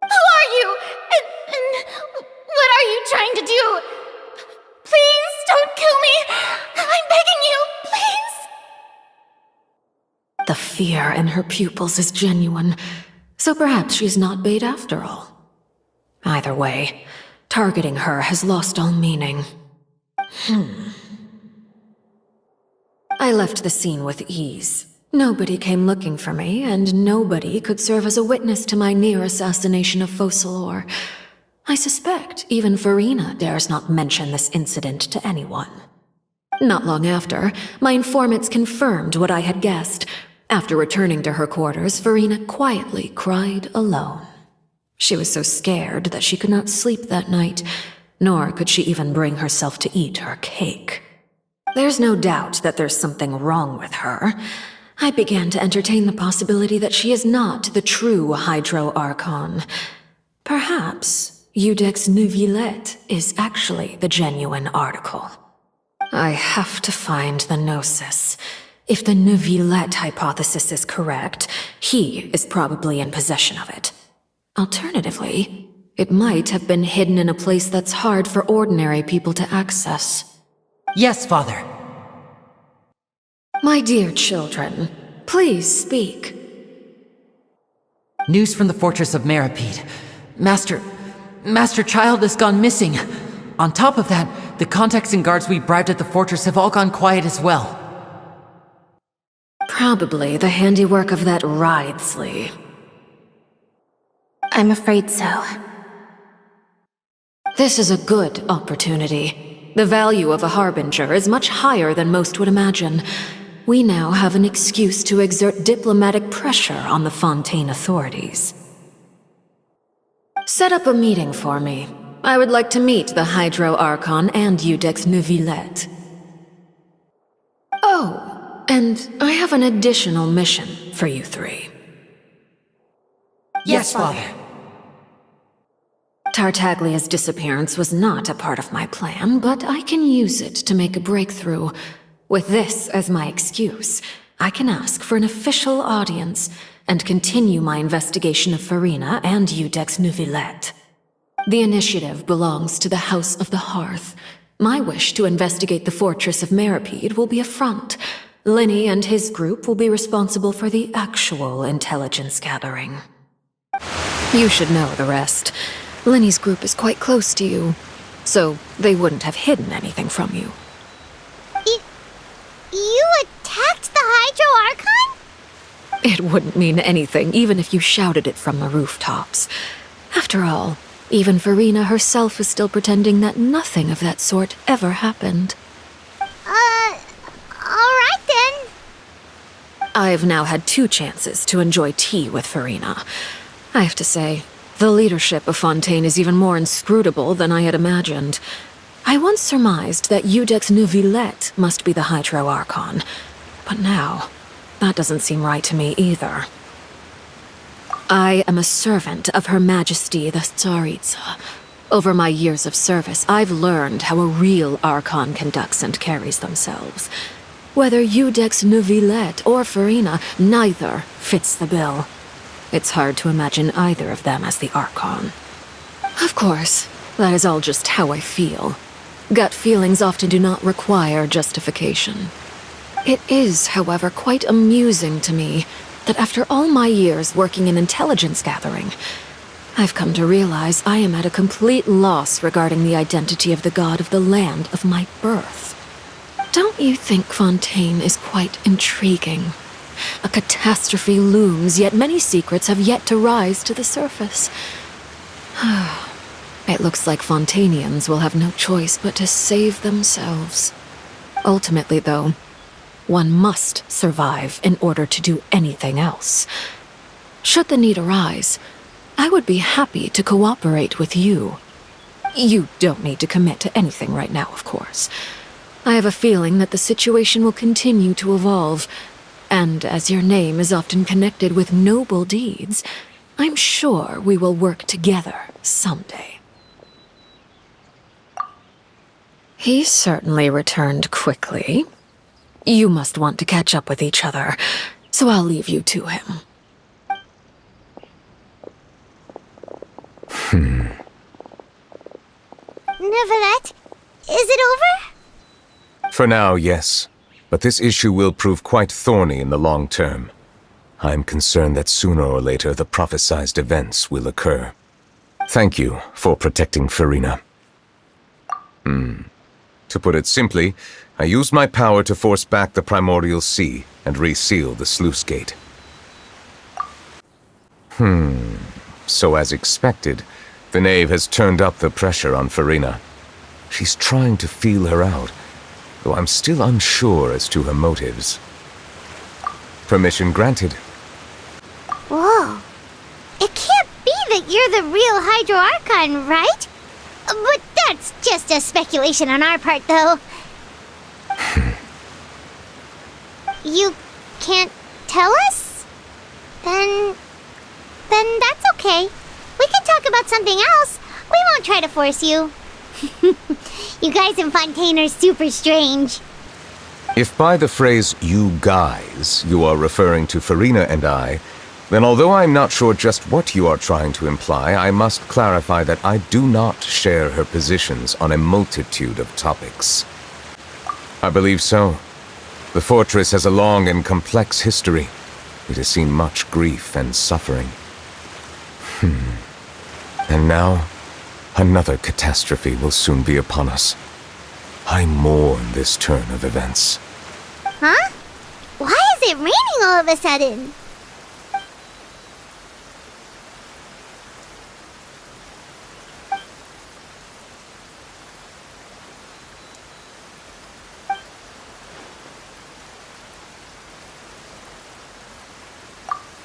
Who are you? And what are you trying to do? Please don't kill me! I'm begging you, please! The fear in her pupils is genuine, so perhaps she's not bait after all. Either way, targeting her has lost all meaning. I left the scene with ease. Nobody came looking for me, and nobody could serve as a witness to my near assassination of Focalor. I suspect even Farina dares not mention this incident to anyone. Not long after, my informants confirmed what I had guessed. After returning to her quarters, Farina quietly cried alone. She was so scared that she could not sleep that night, nor could she even bring herself to eat her cake. There's no doubt that there's something wrong with her. I began to entertain the possibility that she is not the true Hydro Archon. Perhaps Iudex Neuvillette is actually the genuine article. I have to find the Gnosis. If the Neuvillette hypothesis is correct, he is probably in possession of it. Alternatively, it might have been hidden in a place that's hard for ordinary people to access. Yes, Father. My dear children, please speak. News from the fortress of Meripede. Master Child has gone missing. On top of that, the contacts and guards we bribed at the fortress have all gone quiet as well. Probably the handiwork of that Ridesley. I'm afraid so. This is a good opportunity. The value of a harbinger is much higher than most would imagine. We now have an excuse to exert diplomatic pressure on the Fontaine authorities. Set up a meeting for me. I would like to meet the Hydro Archon and Iudex Neuvillette. Oh, and I have an additional mission for you three. Yes, Father. Tartaglia's disappearance was not a part of my plan, but I can use it to make a breakthrough. With this as my excuse, I can ask for an official audience and continue my investigation of Farina and Iudex Neuvillette. The initiative belongs to the House of the Hearth. My wish to investigate the fortress of Meripede will be a front. Linny and his group will be responsible for the actual intelligence gathering. You should know the rest. Linny's group is quite close to you, so they wouldn't have hidden anything from you. You attacked the Hydro Archon? It wouldn't mean anything, even if you shouted it from the rooftops. After all, even Farina herself is still pretending that nothing of that sort ever happened. Alright then. I've now had 2 chances to enjoy tea with Farina. I have to say, the leadership of Fontaine is even more inscrutable than I had imagined. I once surmised that Iudex Neuvillette must be the Hydro Archon, but now, that doesn't seem right to me either. I am a servant of Her Majesty the Tsaritsa. Over my years of service, I've learned how a real Archon conducts and carries themselves. Whether Iudex Neuvillette or Farina, neither fits the bill. It's hard to imagine either of them as the Archon. Of course, that is all just how I feel. Gut feelings often do not require justification. It is, however, quite amusing to me that after all my years working in intelligence gathering, I've come to realize I am at a complete loss regarding the identity of the god of the land of my birth. Don't you think Fontaine is quite intriguing? A catastrophe looms, yet many secrets have yet to rise to the surface. It looks like Fontainians will have no choice but to save themselves. Ultimately, though, one must survive in order to do anything else. Should the need arise, I would be happy to cooperate with you. You don't need to commit to anything right now, of course. I have a feeling that the situation will continue to evolve, and as your name is often connected with noble deeds, I'm sure we will work together someday. He certainly returned quickly. You must want to catch up with each other, so I'll leave you to him. Neuvillette, is it over? For now, yes. But this issue will prove quite thorny in the long term. I'm concerned that sooner or later the prophesized events will occur. Thank you for protecting Farina. To put it simply, I used my power to force back the primordial sea and reseal the sluice gate. So as expected, the knave has turned up the pressure on Farina. She's trying to feel her out, though I'm still unsure as to her motives. Permission granted. Whoa. It can't be that you're the real Hydro Archon, right? But that's just a speculation on our part, though. You can't tell us? Then that's okay. We can talk about something else. We won't try to force you. You guys in Fontaine are super strange. If by the phrase, you guys, you are referring to Farina and I, then although I'm not sure just what you are trying to imply, I must clarify that I do not share her positions on a multitude of topics. I believe so. The fortress has a long and complex history. It has seen much grief and suffering. And now, another catastrophe will soon be upon us. I mourn this turn of events. Huh? Why is it raining all of a sudden?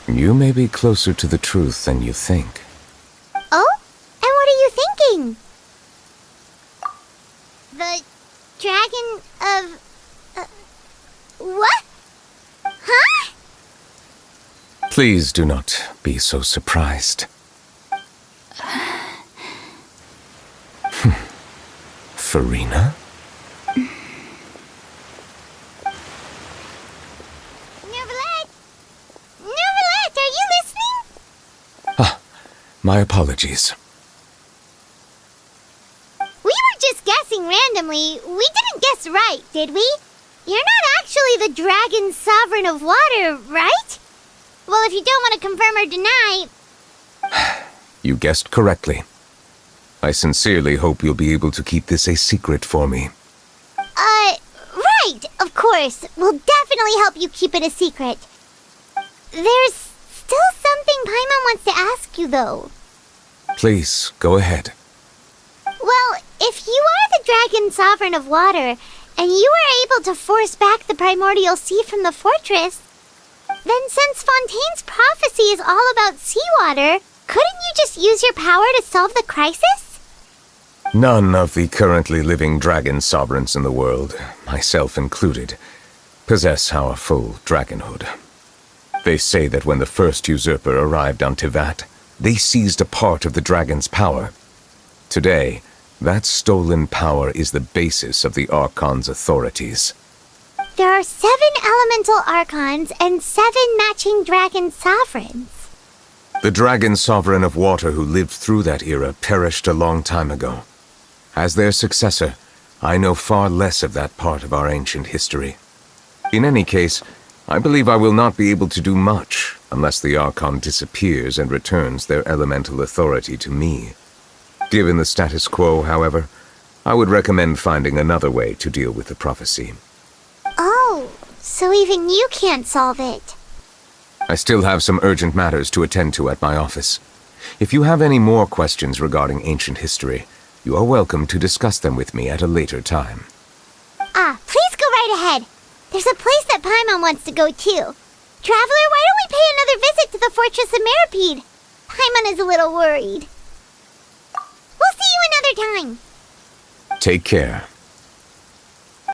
You may be closer to the truth than you think. Oh? And what are you thinking? The dragon of... what? Huh? Please do not be so surprised. Farina? My apologies. We were just guessing randomly. We didn't guess right, did we? You're not actually the dragon sovereign of water, right? Well, if you don't want to confirm or deny... You guessed correctly. I sincerely hope you'll be able to keep this a secret for me. Right, of course. We'll definitely help you keep it a secret. There's still something Paimon wants to ask you, though. Please, go ahead. Well, if you are the dragon sovereign of water, and you were able to force back the primordial sea from the fortress, then since Fontaine's prophecy is all about seawater, couldn't you just use your power to solve the crisis? None of the currently living dragon sovereigns in the world, myself included, possess our full dragonhood. They say that when the first usurper arrived on Tivat, they seized a part of the dragon's power. Today, that stolen power is the basis of the Archon's authorities. There are 7 elemental Archons and 7 matching dragon sovereigns. The dragon sovereign of water who lived through that era perished a long time ago. As their successor, I know far less of that part of our ancient history. In any case, I believe I will not be able to do much unless the Archon disappears and returns their elemental authority to me. Given the status quo, however, I would recommend finding another way to deal with the prophecy. Oh, so even you can't solve it. I still have some urgent matters to attend to at my office. If you have any more questions regarding ancient history, you are welcome to discuss them with me at a later time. Please go right ahead. There's a place that Paimon wants to go too. Traveler, why don't we pay another visit to the Fortress of Meripede? Paimon is a little worried. We'll see you another time. Take care.